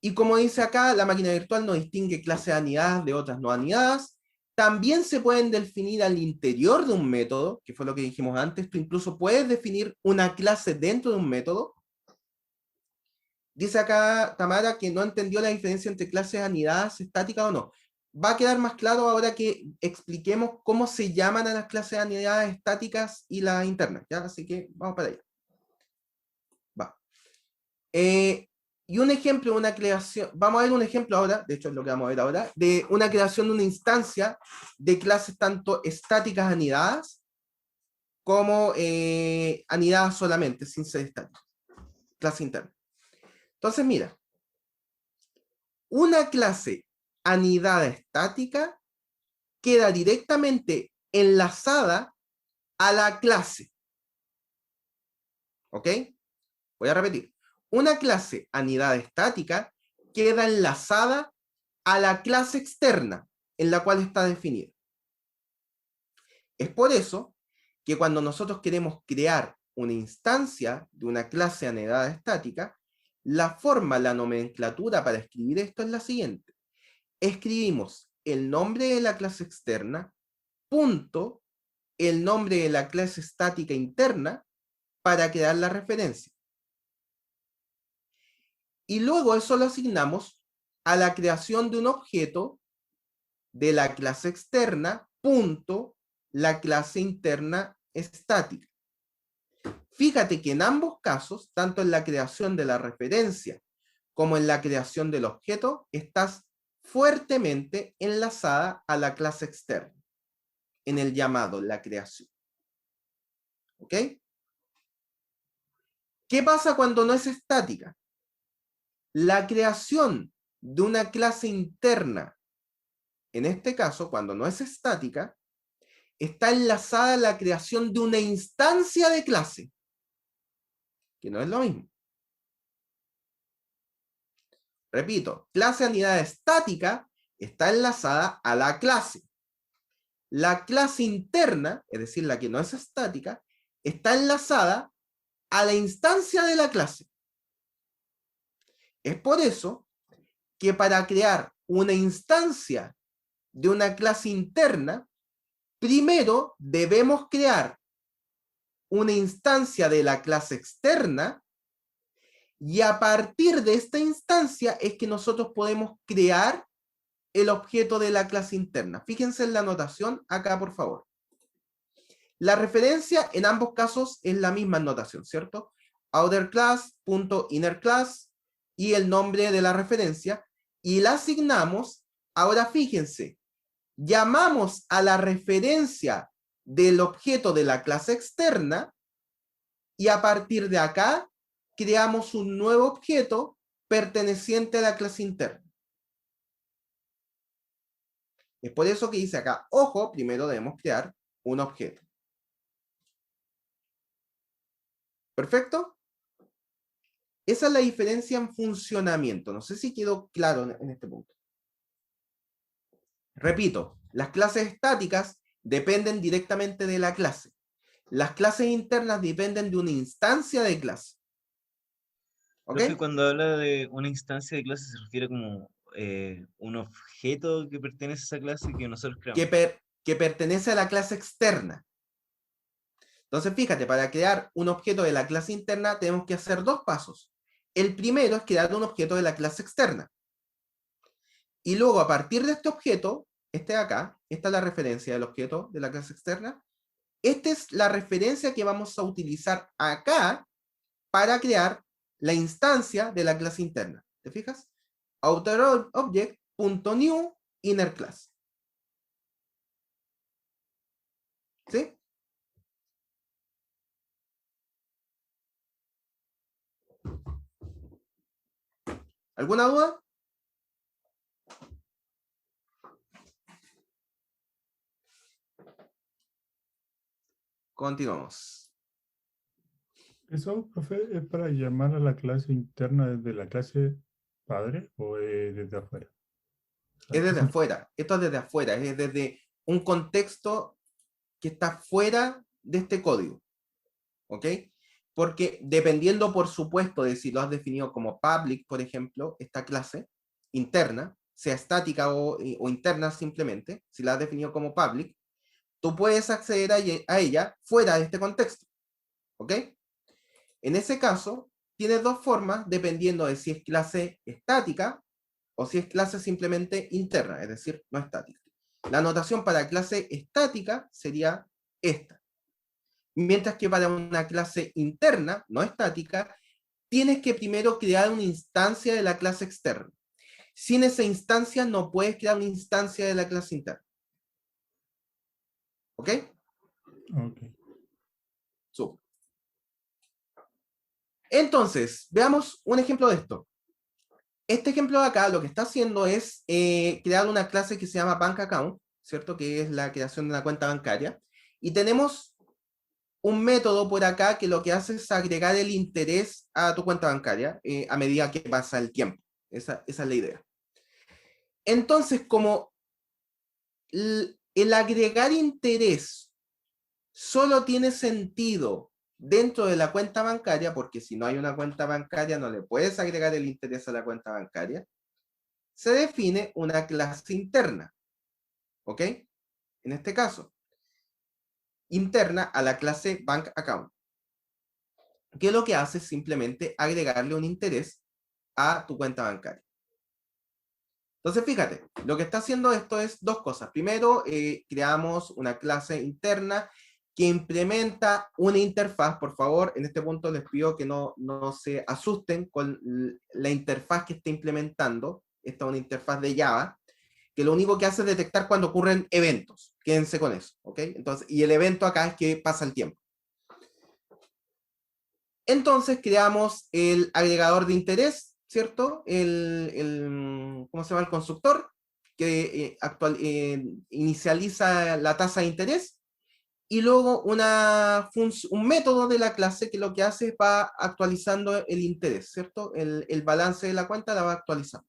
Y como dice acá, la máquina virtual no distingue clases anidadas de otras no anidadas. También se pueden definir al interior de un método, que fue lo que dijimos antes. Tú incluso puedes definir una clase dentro de un método. Dice acá Tamara que no entendió la diferencia entre clases anidadas, estáticas o no. Va a quedar más claro ahora que expliquemos cómo se llaman a las clases anidadas estáticas y las internas, ¿ya? Así que vamos para allá. Va. Y un ejemplo de una creación, vamos a ver un ejemplo ahora, de hecho es lo que vamos a ver ahora, de una creación de una instancia de clases tanto estáticas anidadas como anidadas solamente, sin ser estáticas. Clase interna. Entonces, mira, una clase anidada estática queda directamente enlazada a la clase. ¿Ok? Voy a repetir. Una clase anidada estática queda enlazada a la clase externa en la cual está definida. Es por eso que cuando nosotros queremos crear una instancia de una clase anidada estática, la nomenclatura para escribir esto es la siguiente. Escribimos el nombre de la clase externa, punto, el nombre de la clase estática interna para crear la referencia. Y luego eso lo asignamos a la creación de un objeto de la clase externa, punto, la clase interna estática. Fíjate que en ambos casos, tanto en la creación de la referencia como en la creación del objeto, estás fuertemente enlazada a la clase externa, en el llamado, la creación. ¿Ok? ¿Qué pasa cuando no es estática? La creación de una clase interna, en este caso, cuando no es estática, está enlazada a la creación de una instancia de clase, que no es lo mismo. Repito, clase anidada estática está enlazada a la clase. La clase interna, es decir, la que no es estática, está enlazada a la instancia de la clase. Es por eso que para crear una instancia de una clase interna, primero debemos crear una instancia de la clase externa y a partir de esta instancia es que nosotros podemos crear el objeto de la clase interna. Fíjense en la notación acá, por favor. La referencia en ambos casos es la misma notación, ¿cierto? Outer class, punto inner class y el nombre de la referencia. y la asignamos. Ahora fíjense, llamamos a la referencia del objeto de la clase externa y a partir de acá creamos un nuevo objeto perteneciente a la clase interna. Es por eso que dice acá, ojo, primero debemos crear un objeto. ¿Perfecto? Esa es la diferencia en funcionamiento. No sé si quedó claro en este punto. Repito, las clases estáticas dependen directamente de la clase. Las clases internas dependen de una instancia de clase. ¿Ok? Profe, cuando habla de una instancia de clase se refiere como un objeto que pertenece a esa clase que nosotros creamos. Que pertenece a la clase externa. Entonces, fíjate, para crear un objeto de la clase interna tenemos que hacer dos pasos. El primero es crear un objeto de la clase externa. Y luego, a partir de este objeto, este de acá, esta es la referencia del objeto de la clase externa, esta es la referencia que vamos a utilizar acá para crear la instancia de la clase interna. ¿Te fijas? OuterObject.new inner class. ¿Sí? ¿Alguna duda? Continuamos. ¿Eso, profe, es para llamar a la clase interna desde la clase padre o desde afuera? Es desde afuera. Esto es desde afuera. Es desde un contexto que está fuera de este código. ¿Ok? Porque dependiendo, por supuesto, de si lo has definido como public, por ejemplo, esta clase interna, sea estática o interna simplemente, si la has definido como public, tú puedes acceder a ella fuera de este contexto. ¿Ok? En ese caso, tienes dos formas dependiendo de si es clase estática o si es clase simplemente interna, es decir, no estática. La notación para clase estática sería esta. Mientras que para una clase interna, no estática, tienes que primero crear una instancia de la clase externa. Sin esa instancia no puedes crear una instancia de la clase interna. ¿Ok? Ok. Súper. Entonces, veamos un ejemplo de esto. Este ejemplo de acá lo que está haciendo es crear una clase que se llama Bank Account, ¿cierto? Que es la creación de una cuenta bancaria. Y tenemos un método por acá que lo que hace es agregar el interés a tu cuenta bancaria a medida que pasa el tiempo. Esa es la idea. Entonces, como el agregar interés solo tiene sentido dentro de la cuenta bancaria, porque si no hay una cuenta bancaria no le puedes agregar el interés a la cuenta bancaria, se define una clase interna. ¿Ok? En este caso, interna a la clase Bank Account, que lo que hace es simplemente agregarle un interés a tu cuenta bancaria. Entonces, fíjate, lo que está haciendo esto es dos cosas. Primero, creamos una clase interna que implementa una interfaz. Por favor, en este punto les pido que no se asusten con la interfaz que está implementando. Esta es una interfaz de Java, que lo único que hace es detectar cuando ocurren eventos. Quédense con eso, ¿ok? Entonces, y el evento acá es que pasa el tiempo. Entonces, creamos el agregador de interés, ¿cierto? ¿Cómo se llama? El constructor, que inicializa la tasa de interés. Y luego un método de la clase que lo que hace es va actualizando el interés, ¿cierto? El balance de la cuenta la va actualizando.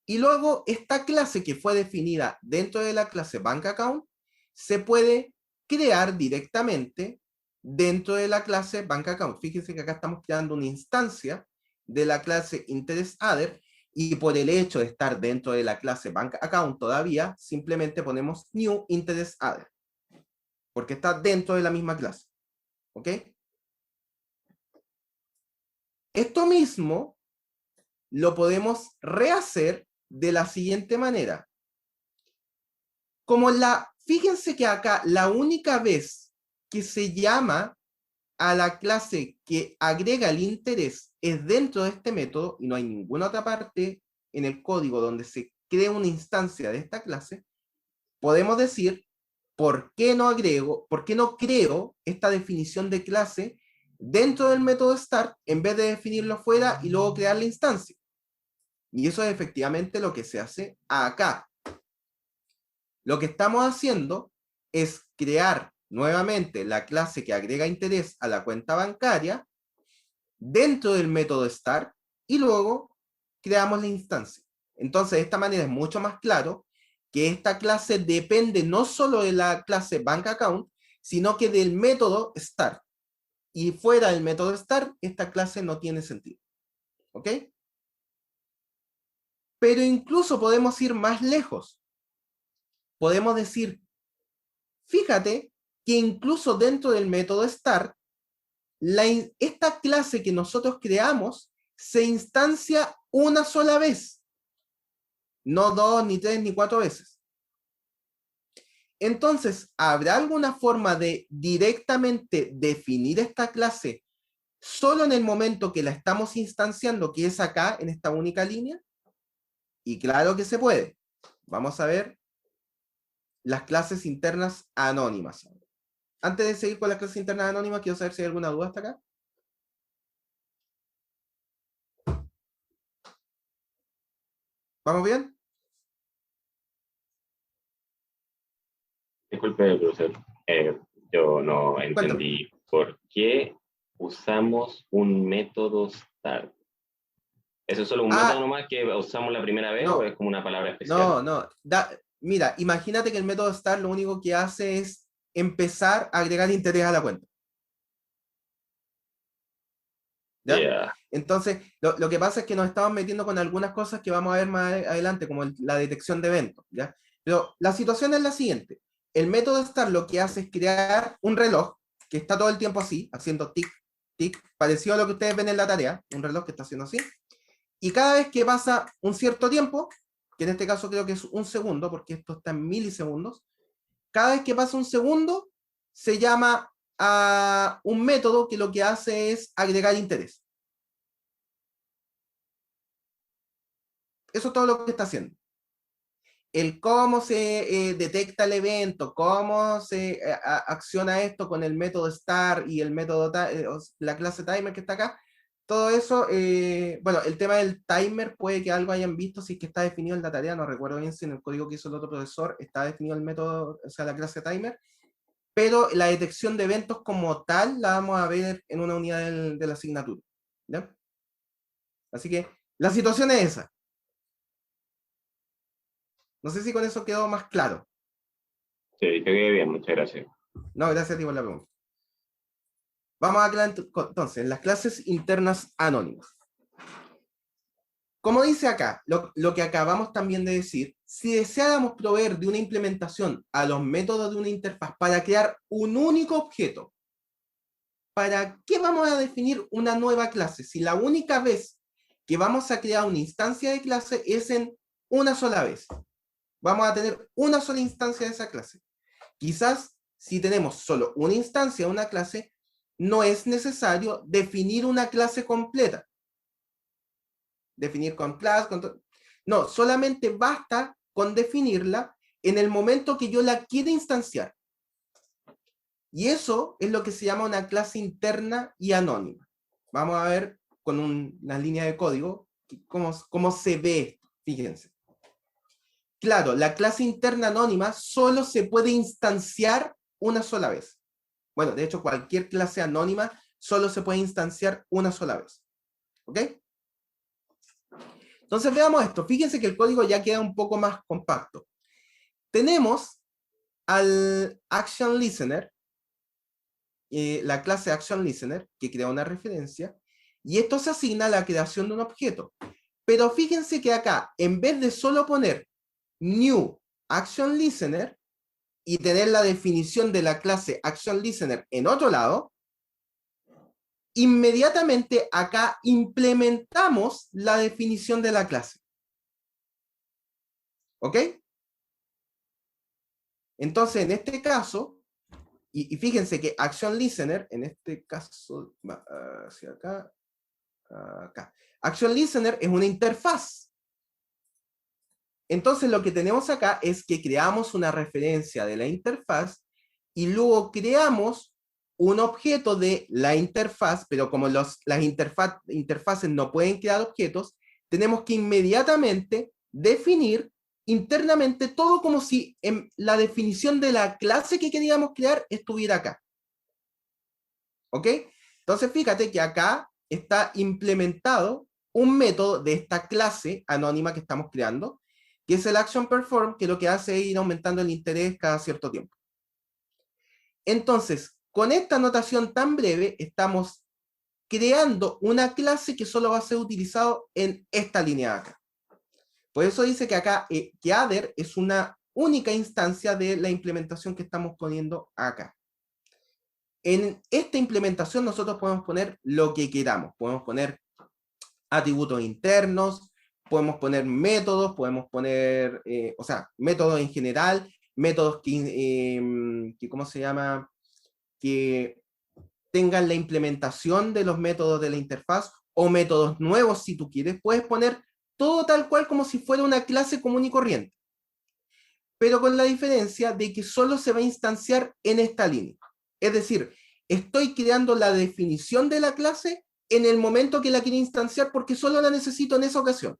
Y luego esta clase que fue definida dentro de la clase Bank Account se puede crear directamente dentro de la clase Bank Account. Fíjense que acá estamos creando una instancia de la clase Interest Adder y por el hecho de estar dentro de la clase Bank Account todavía, simplemente ponemos New Interest Adder, porque está dentro de la misma clase. ¿Ok? Esto mismo lo podemos rehacer de la siguiente manera. Fíjense que acá la única vez que se llama a la clase que agrega el interés es dentro de este método y no hay ninguna otra parte en el código donde se cree una instancia de esta clase, podemos decir, ¿por qué no creo esta definición de clase dentro del método start en vez de definirlo fuera y luego crear la instancia? Y eso es efectivamente lo que se hace acá. Lo que estamos haciendo es crear nuevamente la clase que agrega interés a la cuenta bancaria dentro del método start y luego creamos la instancia. Entonces, de esta manera es mucho más claro que esta clase depende no solo de la clase bank account, sino que del método start. Y fuera del método start, esta clase no tiene sentido. ¿Ok? Pero incluso podemos ir más lejos. Podemos decir, fíjate que incluso dentro del método start, esta clase que nosotros creamos se instancia una sola vez. No 2, ni 3, ni 4 veces. Entonces, ¿habrá alguna forma de directamente definir esta clase solo en el momento que la estamos instanciando, que es acá, en esta única línea? Y claro que se puede. Vamos a ver las clases internas anónimas. Antes de seguir con las clases internas anónimas, quiero saber si hay alguna duda hasta acá. ¿Vamos bien? Disculpe, profesor. Yo no entendí por qué usamos un método start. ¿Eso es solo un método nomás que usamos la primera vez o es como una palabra especial? No. Mira, imagínate que el método start lo único que hace es empezar a agregar interés a la cuenta. ¿Ya? Yeah. Entonces, lo que pasa es que nos estamos metiendo con algunas cosas que vamos a ver más adelante, como la detección de eventos, ¿ya? Pero la situación es la siguiente. El método start lo que hace es crear un reloj que está todo el tiempo así, haciendo tic, tic, parecido a lo que ustedes ven en la tarea, un reloj que está haciendo así. Y cada vez que pasa un cierto tiempo, que en este caso creo que es un segundo, porque esto está en milisegundos, cada vez que pasa un segundo, se llama a un método que lo que hace es agregar interés. Eso es todo lo que está haciendo. El cómo se detecta el evento, cómo se acciona esto con el método start y el método, la clase timer que está acá, todo eso, bueno, el tema del timer puede que algo hayan visto si es que está definido en la tarea, no recuerdo bien si en el código que hizo el otro profesor está definido el método, o sea, la clase timer, pero la detección de eventos como tal la vamos a ver en una unidad de la asignatura. ¿Ya? Así que la situación es esa. No sé si con eso quedó más claro. Sí, quedé bien, muchas gracias. No, gracias a ti por la pregunta. Vamos a aclarar entonces las clases internas anónimas. Como dice acá, lo que acabamos también de decir, si deseáramos proveer de una implementación a los métodos de una interfaz para crear un único objeto, ¿para qué vamos a definir una nueva clase? Si la única vez que vamos a crear una instancia de clase es en una sola vez. Vamos a tener una sola instancia de esa clase. Quizás si tenemos solo una instancia de una clase, no es necesario definir una clase completa. Definir con class, no, solamente basta con definirla en el momento que yo la quiera instanciar. Y eso es lo que se llama una clase interna y anónima. Vamos a ver con una línea de código cómo se ve esto. Fíjense. Claro, la clase interna anónima solo se puede instanciar una sola vez. Bueno, de hecho, cualquier clase anónima solo se puede instanciar una sola vez. ¿Ok? Entonces veamos esto. Fíjense que el código ya queda un poco más compacto. Tenemos al Action Listener, la clase Action Listener, que crea una referencia, y esto se asigna a la creación de un objeto. Pero fíjense que acá, en vez de solo poner New Action Listener y tener la definición de la clase Action Listener en otro lado, inmediatamente acá implementamos la definición de la clase. ¿Ok? Entonces, en este caso, y fíjense que Action Listener, en este caso, va hacia acá, acá. Action Listener es una interfaz. Entonces lo que tenemos acá es que creamos una referencia de la interfaz y luego creamos un objeto de la interfaz, pero como las interfaces no pueden crear objetos, tenemos que inmediatamente definir internamente todo como si la definición de la clase que queríamos crear estuviera acá. ¿Ok? Entonces fíjate que acá está implementado un método de esta clase anónima que estamos creando, que es el ActionPerform, que lo que hace es ir aumentando el interés cada cierto tiempo. Entonces, con esta notación tan breve, estamos creando una clase que solo va a ser utilizado en esta línea de acá. Por eso dice que acá, que Adder es una única instancia de la implementación que estamos poniendo acá. En esta implementación nosotros podemos poner lo que queramos. Podemos poner atributos internos, podemos poner métodos, podemos poner, o sea, métodos en general, métodos que ¿cómo se llama? Que tengan la implementación de los métodos de la interfaz, o métodos nuevos si tú quieres. Puedes poner todo tal cual como si fuera una clase común y corriente, pero con la diferencia de que solo se va a instanciar en esta línea. Es decir, estoy creando la definición de la clase en el momento que la quiero instanciar porque solo la necesito en esa ocasión.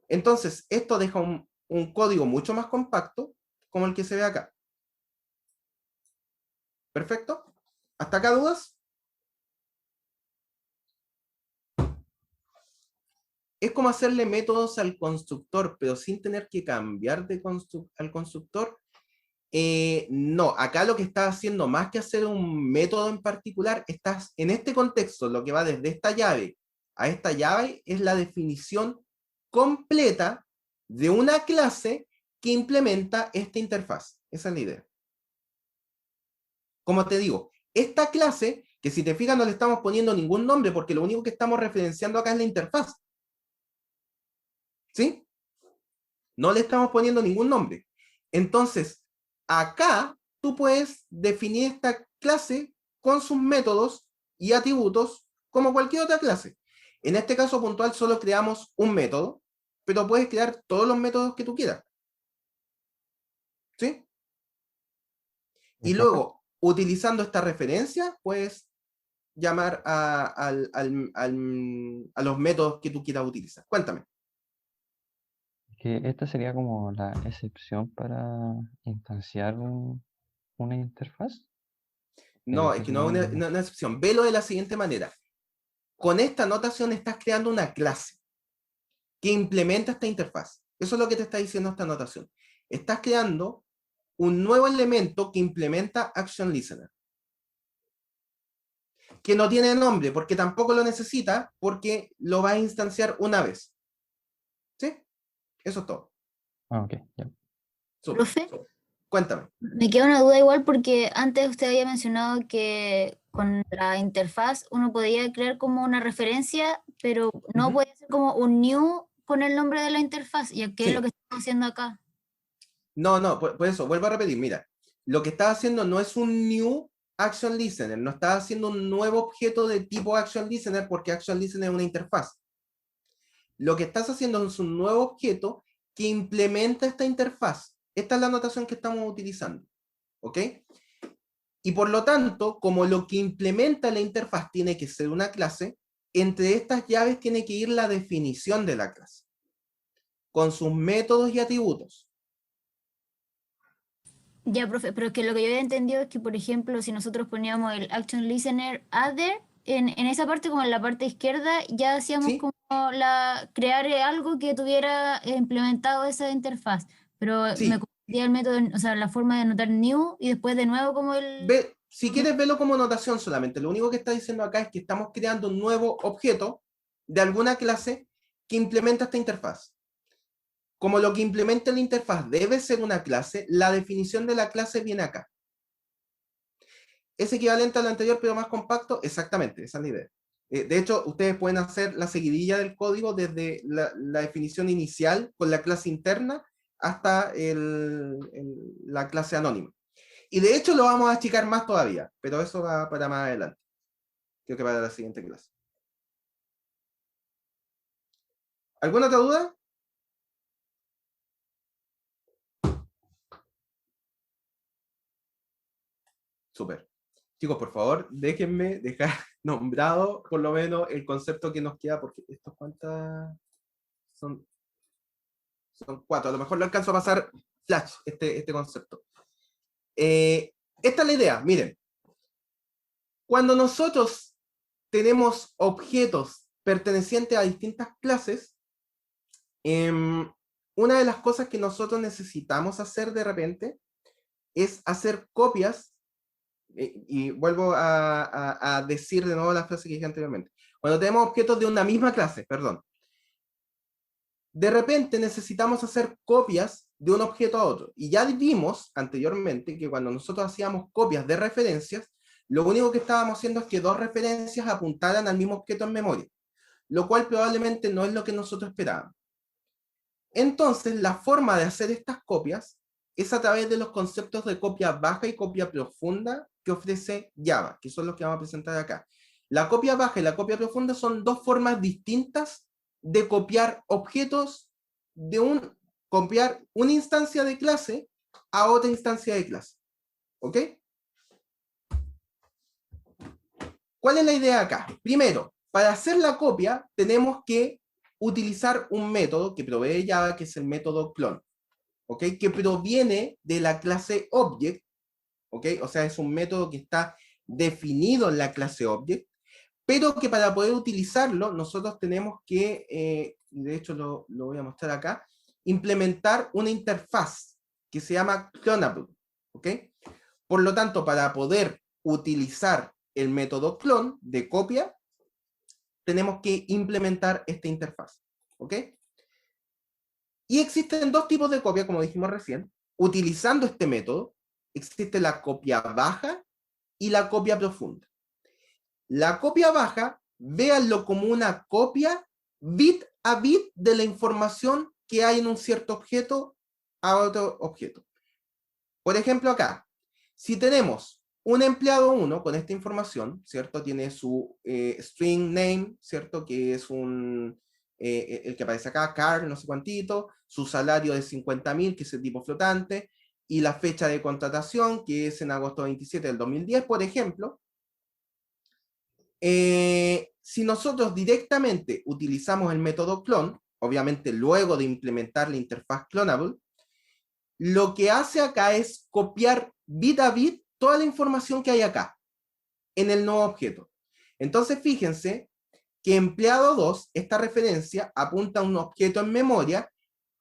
Entonces, esto deja un código mucho más compacto, como el que se ve acá. ¿Perfecto? ¿Hasta acá dudas? Es como hacerle métodos al constructor, pero sin tener que cambiar al constructor. No, acá lo que estás haciendo, más que hacer un método en particular, estás en este contexto, lo que va desde esta llave a esta llave es la definición completa de una clase que implementa esta interfaz. Esa es la idea. Como te digo, esta clase, que si te fijas no le estamos poniendo ningún nombre, porque lo único que estamos referenciando acá es la interfaz. ¿Sí? No le estamos poniendo ningún nombre. Entonces, acá tú puedes definir esta clase con sus métodos y atributos como cualquier otra clase. En este caso puntual solo creamos un método, pero puedes crear todos los métodos que tú quieras. ¿Sí? Y luego, utilizando esta referencia, puedes llamar a los métodos que tú quieras utilizar. Cuéntame. Que esta sería como la excepción para instanciar una interfaz. No, es que no es una excepción. Velo de la siguiente manera. Con esta notación estás creando una clase que implementa esta interfaz. Eso es lo que te está diciendo esta notación. Estás creando un nuevo elemento que implementa Action Listener. Que no tiene nombre, porque tampoco lo necesita, porque lo va a instanciar una vez. ¿Sí? Eso es todo. Ok, ya. Profe, Cuéntame. me queda una duda igual porque antes usted había mencionado que con la interfaz uno podía crear como una referencia, pero no podía ser como un new con el nombre de la interfaz. ¿Y qué es lo que estamos haciendo acá? No, por eso, vuelvo a repetir, mira, lo que estás haciendo no es un new Action Listener, no estás haciendo un nuevo objeto de tipo Action Listener porque Action Listener es una interfaz. Lo que estás haciendo es un nuevo objeto que implementa esta interfaz. Esta es la notación que estamos utilizando. ¿Ok? Y por lo tanto, como lo que implementa la interfaz tiene que ser una clase, entre estas llaves tiene que ir la definición de la clase, con sus métodos y atributos. Ya, profe, pero es que lo que yo había entendido es que, por ejemplo, si nosotros poníamos el Action Listener Adder, en esa parte, como en la parte izquierda, ya hacíamos ¿Sí? como crear algo que tuviera implementado esa interfaz. Pero me Sí. confundía el método, o sea, la forma de anotar new y después de nuevo como el... Si quieres verlo como notación solamente, lo único que está diciendo acá es que estamos creando un nuevo objeto de alguna clase que implementa esta interfaz. Como lo que implementa la interfaz debe ser una clase, la definición de la clase viene acá. ¿Es equivalente al anterior pero más compacto? Exactamente, esa es la idea. De hecho, ustedes pueden hacer la seguidilla del código desde la definición inicial con la clase interna hasta la clase anónima. Y de hecho lo vamos a achicar más todavía, pero eso va para más adelante. Creo que para la siguiente clase. ¿Alguna otra duda? Súper. Chicos, por favor, déjenme dejar nombrado por lo menos el concepto que nos queda, porque estos cuántas son 4. A lo mejor lo alcanzo a pasar flash, este concepto. Esta es la idea, miren. Cuando nosotros tenemos objetos pertenecientes a distintas clases, una de las cosas que nosotros necesitamos hacer de repente es hacer copias, y vuelvo a decir de nuevo la frase que dije anteriormente. Cuando tenemos objetos de una misma clase, perdón, de repente necesitamos hacer copias de un objeto a otro. Y ya vimos anteriormente que cuando nosotros hacíamos copias de referencias, lo único que estábamos haciendo es que dos referencias apuntaran al mismo objeto en memoria, lo cual probablemente no es lo que nosotros esperábamos. Entonces, la forma de hacer estas copias es a través de los conceptos de copia baja y copia profunda que ofrece Java, que son los que vamos a presentar acá. La copia baja y la copia profunda son dos formas distintas de copiar objetos, copiar una instancia de clase a otra instancia de clase. ¿Ok? ¿Cuál es la idea acá? Primero, para hacer la copia tenemos que utilizar un método que provee Java, que es el método clone, ¿ok? Que proviene de la clase object, ¿ok? O sea, es un método que está definido en la clase object, pero que para poder utilizarlo nosotros tenemos que, de hecho lo voy a mostrar acá, implementar una interfaz que se llama clonable, ¿ok? Por lo tanto, para poder utilizar el método clone de copia, tenemos que implementar esta interfaz, ¿ok? Y existen dos tipos de copia, como dijimos recién. Utilizando este método, existe la copia baja y la copia profunda. La copia baja, véanlo como una copia bit a bit de la información que hay en un cierto objeto a otro objeto. Por ejemplo, acá, si tenemos un empleado 1 con esta información, ¿cierto? Tiene su string name, ¿cierto? Que es el que aparece acá, car, no sé cuántito, su salario de 50.000, que es el tipo flotante, y la fecha de contratación, que es en agosto 27 del 2010, por ejemplo. Si nosotros directamente utilizamos el método clone, obviamente luego de implementar la interfaz clonable, lo que hace acá es copiar bit a bit toda la información que hay acá, en el nuevo objeto. Entonces, fíjense que empleado 2, esta referencia, apunta a un objeto en memoria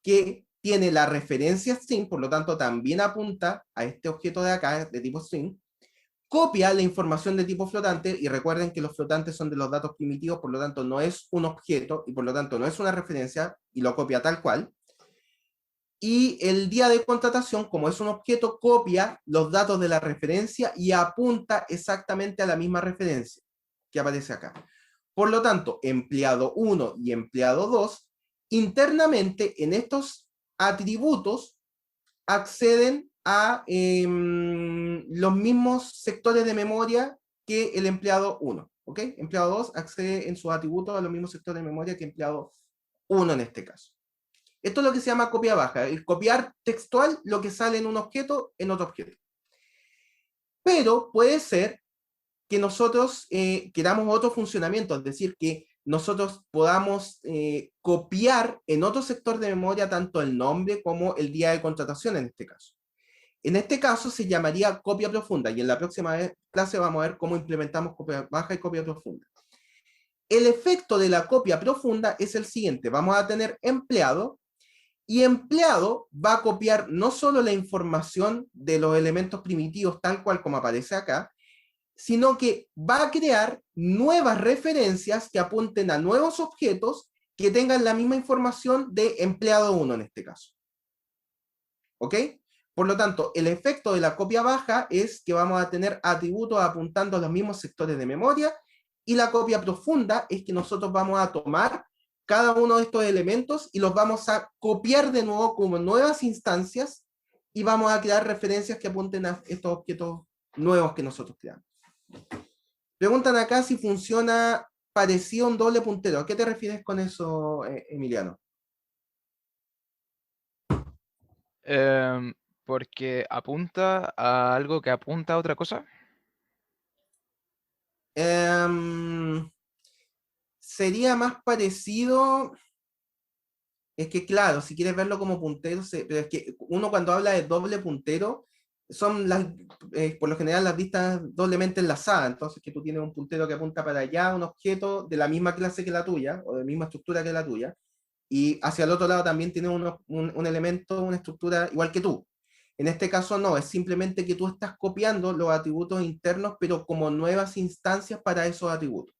que tiene la referencia string, por lo tanto, también apunta a este objeto de acá, de tipo string, copia la información de tipo flotante, y recuerden que los flotantes son de los datos primitivos, por lo tanto, no es un objeto, y por lo tanto, no es una referencia, y lo copia tal cual. Y el día de contratación, como es un objeto, copia los datos de la referencia y apunta exactamente a la misma referencia que aparece acá. Por lo tanto, empleado 1 y empleado 2, internamente en estos atributos acceden a los mismos sectores de memoria que el empleado 1. ¿Ok? Empleado 2 accede en sus atributos a los mismos sectores de memoria que empleado 1 en este caso. Esto es lo que se llama copia baja, el copiar textual lo que sale en un objeto en otro objeto. Pero puede ser que nosotros queramos otro funcionamiento, es decir, que nosotros podamos copiar en otro sector de memoria tanto el nombre como el día de contratación en este caso. En este caso se llamaría copia profunda, y en la próxima clase vamos a ver cómo implementamos copia baja y copia profunda. El efecto de la copia profunda es el siguiente: vamos a tener empleado, y empleado va a copiar no solo la información de los elementos primitivos tal cual como aparece acá, sino que va a crear nuevas referencias que apunten a nuevos objetos que tengan la misma información de empleado 1 en este caso. ¿Ok? Por lo tanto, el efecto de la copia baja es que vamos a tener atributos apuntando a los mismos sectores de memoria, y la copia profunda es que nosotros vamos a tomar cada uno de estos elementos y los vamos a copiar de nuevo como nuevas instancias y vamos a crear referencias que apunten a estos objetos nuevos que nosotros creamos. Preguntan acá si funciona parecido a un doble puntero. ¿A qué te refieres con eso, Emiliano? Porque apunta a algo que apunta a otra cosa. Sería más parecido, es que claro, si quieres verlo como puntero, pero es que uno cuando habla de doble puntero, son por lo general las vistas doblemente enlazadas, entonces que tú tienes un puntero que apunta para allá, un objeto de la misma clase que la tuya, o de la misma estructura que la tuya, y hacia el otro lado también tiene un elemento, una estructura igual que tú. En este caso no, es simplemente que tú estás copiando los atributos internos, pero como nuevas instancias para esos atributos.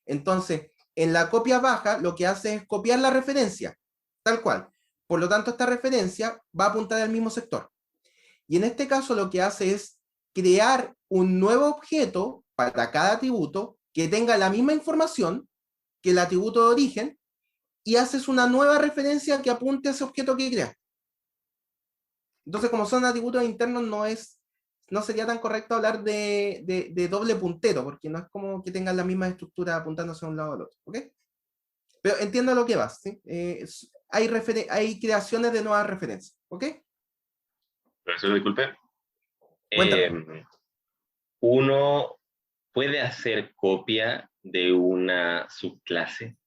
Entonces, en la copia baja, lo que hace es copiar la referencia, tal cual. Por lo tanto, esta referencia va a apuntar al mismo sector. Y en este caso lo que hace es crear un nuevo objeto para cada atributo que tenga la misma información que el atributo de origen, y haces una nueva referencia que apunte a ese objeto que creas. Entonces, como son atributos internos, no sería tan correcto hablar de doble puntero, porque no es como que tengan la misma estructura apuntándose de un lado al otro, ¿ok? Pero entiendo a lo que vas, ¿sí? Hay creaciones de nuevas referencias, ¿ok? Profesor, disculpe. Cuéntame. ¿Uno puede hacer copia de una subclase?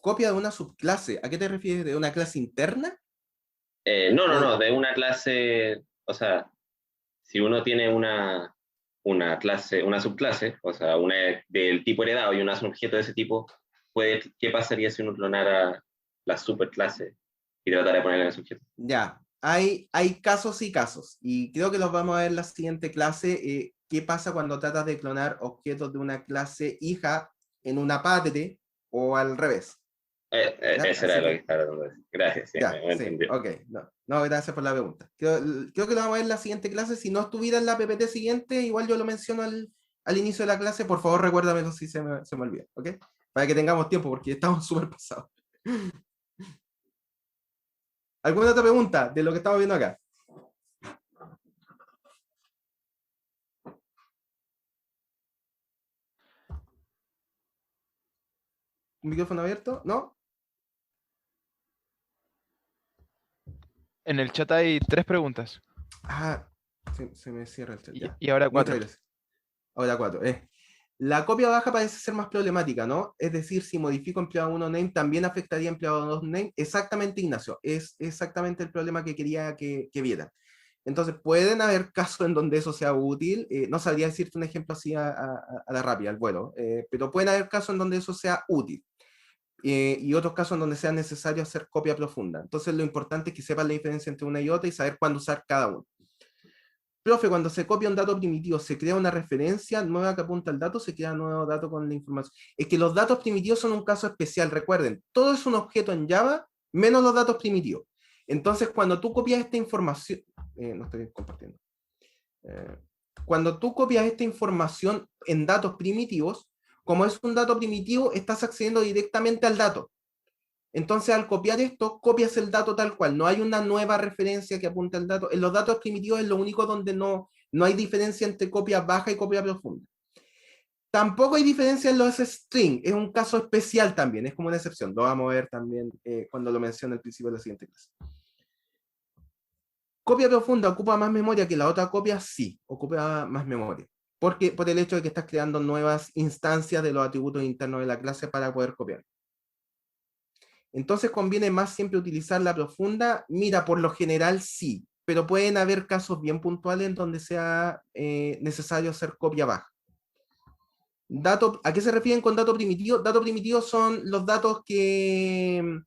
¿Copia de una subclase? ¿A qué te refieres? ¿De una clase interna? No, de una clase, o sea, si uno tiene una clase, una subclase, o sea, una del tipo heredado y un objeto de ese tipo, ¿qué pasaría si uno clonara la superclase y tratara de ponerla en el sujeto? Ya, hay casos y casos, y creo que los vamos a ver en la siguiente clase. ¿Qué pasa cuando tratas de clonar objetos de una clase hija en una padre o al revés? Eso era lo que estaba tratando de decir. Gracias, sí, Ya, me sí, entendió. ok, no, gracias por la pregunta. Creo que lo vamos a ver en la siguiente clase. Si no estuviera en la PPT siguiente, igual yo lo menciono al inicio de la clase. Por favor, recuérdamelo si se me olvida, ¿ok? Para que tengamos tiempo, porque estamos súper pasados. ¿Alguna otra pregunta de lo que estamos viendo acá? ¿Un micrófono abierto? ¿No? En el chat hay 3 preguntas. Ah, se me cierra el chat. Ya. Y ahora 4. Muchas gracias. Ahora 4. La copia baja parece ser más problemática, ¿no? Es decir, si modifico empleado 1 name, también afectaría empleado 2 name. Exactamente, Ignacio. Es exactamente el problema que quería que vieran. Entonces, pueden haber casos en donde eso sea útil. No sabría decirte un ejemplo así a la rápida, al vuelo. Pero pueden haber casos en donde eso sea útil. Y otros casos en donde sea necesario hacer copia profunda. Entonces, lo importante es que sepan la diferencia entre una y otra y saber cuándo usar cada uno. Profe, cuando se copia un dato primitivo, ¿se crea una referencia nueva que apunta al dato? ¿Se crea un nuevo dato con la información? Es que los datos primitivos son un caso especial, recuerden, todo es un objeto en Java, menos los datos primitivos. Entonces, cuando tú copias esta información, no estoy compartiendo. Cuando tú copias esta información en datos primitivos, como es un dato primitivo, estás accediendo directamente al dato. Entonces, al copiar esto, copias el dato tal cual. No hay una nueva referencia que apunte al dato. En los datos primitivos es lo único donde no hay diferencia entre copia baja y copia profunda. Tampoco hay diferencia en los string. Es un caso especial también. Es como una excepción. Lo vamos a ver también cuando lo mencione al principio de la siguiente clase. ¿Copia profunda ocupa más memoria que la otra copia? Sí, ocupa más memoria. Porque por el hecho de que estás creando nuevas instancias de los atributos internos de la clase para poder copiar. Entonces, ¿conviene más siempre utilizar la profunda? Mira, por lo general sí, pero pueden haber casos bien puntuales en donde sea necesario hacer copia baja. ¿A qué se refieren con dato primitivo? Datos primitivos son los datos que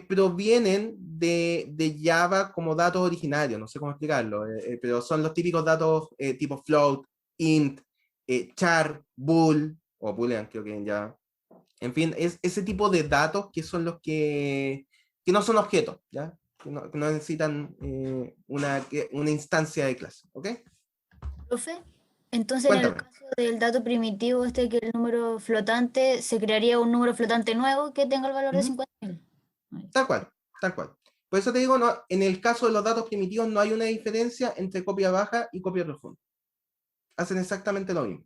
provienen de Java como datos originarios, no sé cómo explicarlo, pero son los típicos datos tipo float, int, char, bool, o boolean creo que en Java. En fin, es ese tipo de datos que son los que no son objetos, ¿ya? Que no necesitan una instancia de clase, ¿ok? Profe, entonces Cuéntame. en el caso del dato primitivo, que el número flotante, ¿se crearía un número flotante nuevo que tenga el valor de 50.000? Tal cual, tal cual. Por eso te digo, no, en el caso de los datos primitivos no hay una diferencia entre copia baja y copia profunda. Hacen exactamente lo mismo.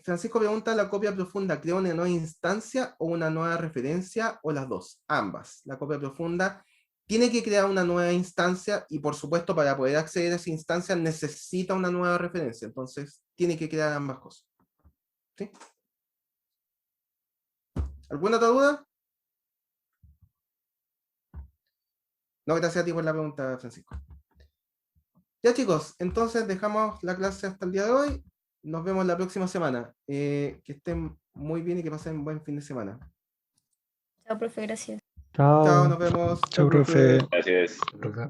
Francisco pregunta, ¿la copia profunda crea una nueva instancia o una nueva referencia o las dos? Ambas. La copia profunda tiene que crear una nueva instancia y por supuesto para poder acceder a esa instancia necesita una nueva referencia. Entonces tiene que crear ambas cosas. ¿Sí? ¿Alguna otra duda? No, gracias a ti por la pregunta, Francisco. Ya chicos, entonces dejamos la clase hasta el día de hoy. Nos vemos la próxima semana. Que estén muy bien y que pasen un buen fin de semana. Chao, profe, gracias. Chao, nos vemos. Chao, profe. Gracias. Profe.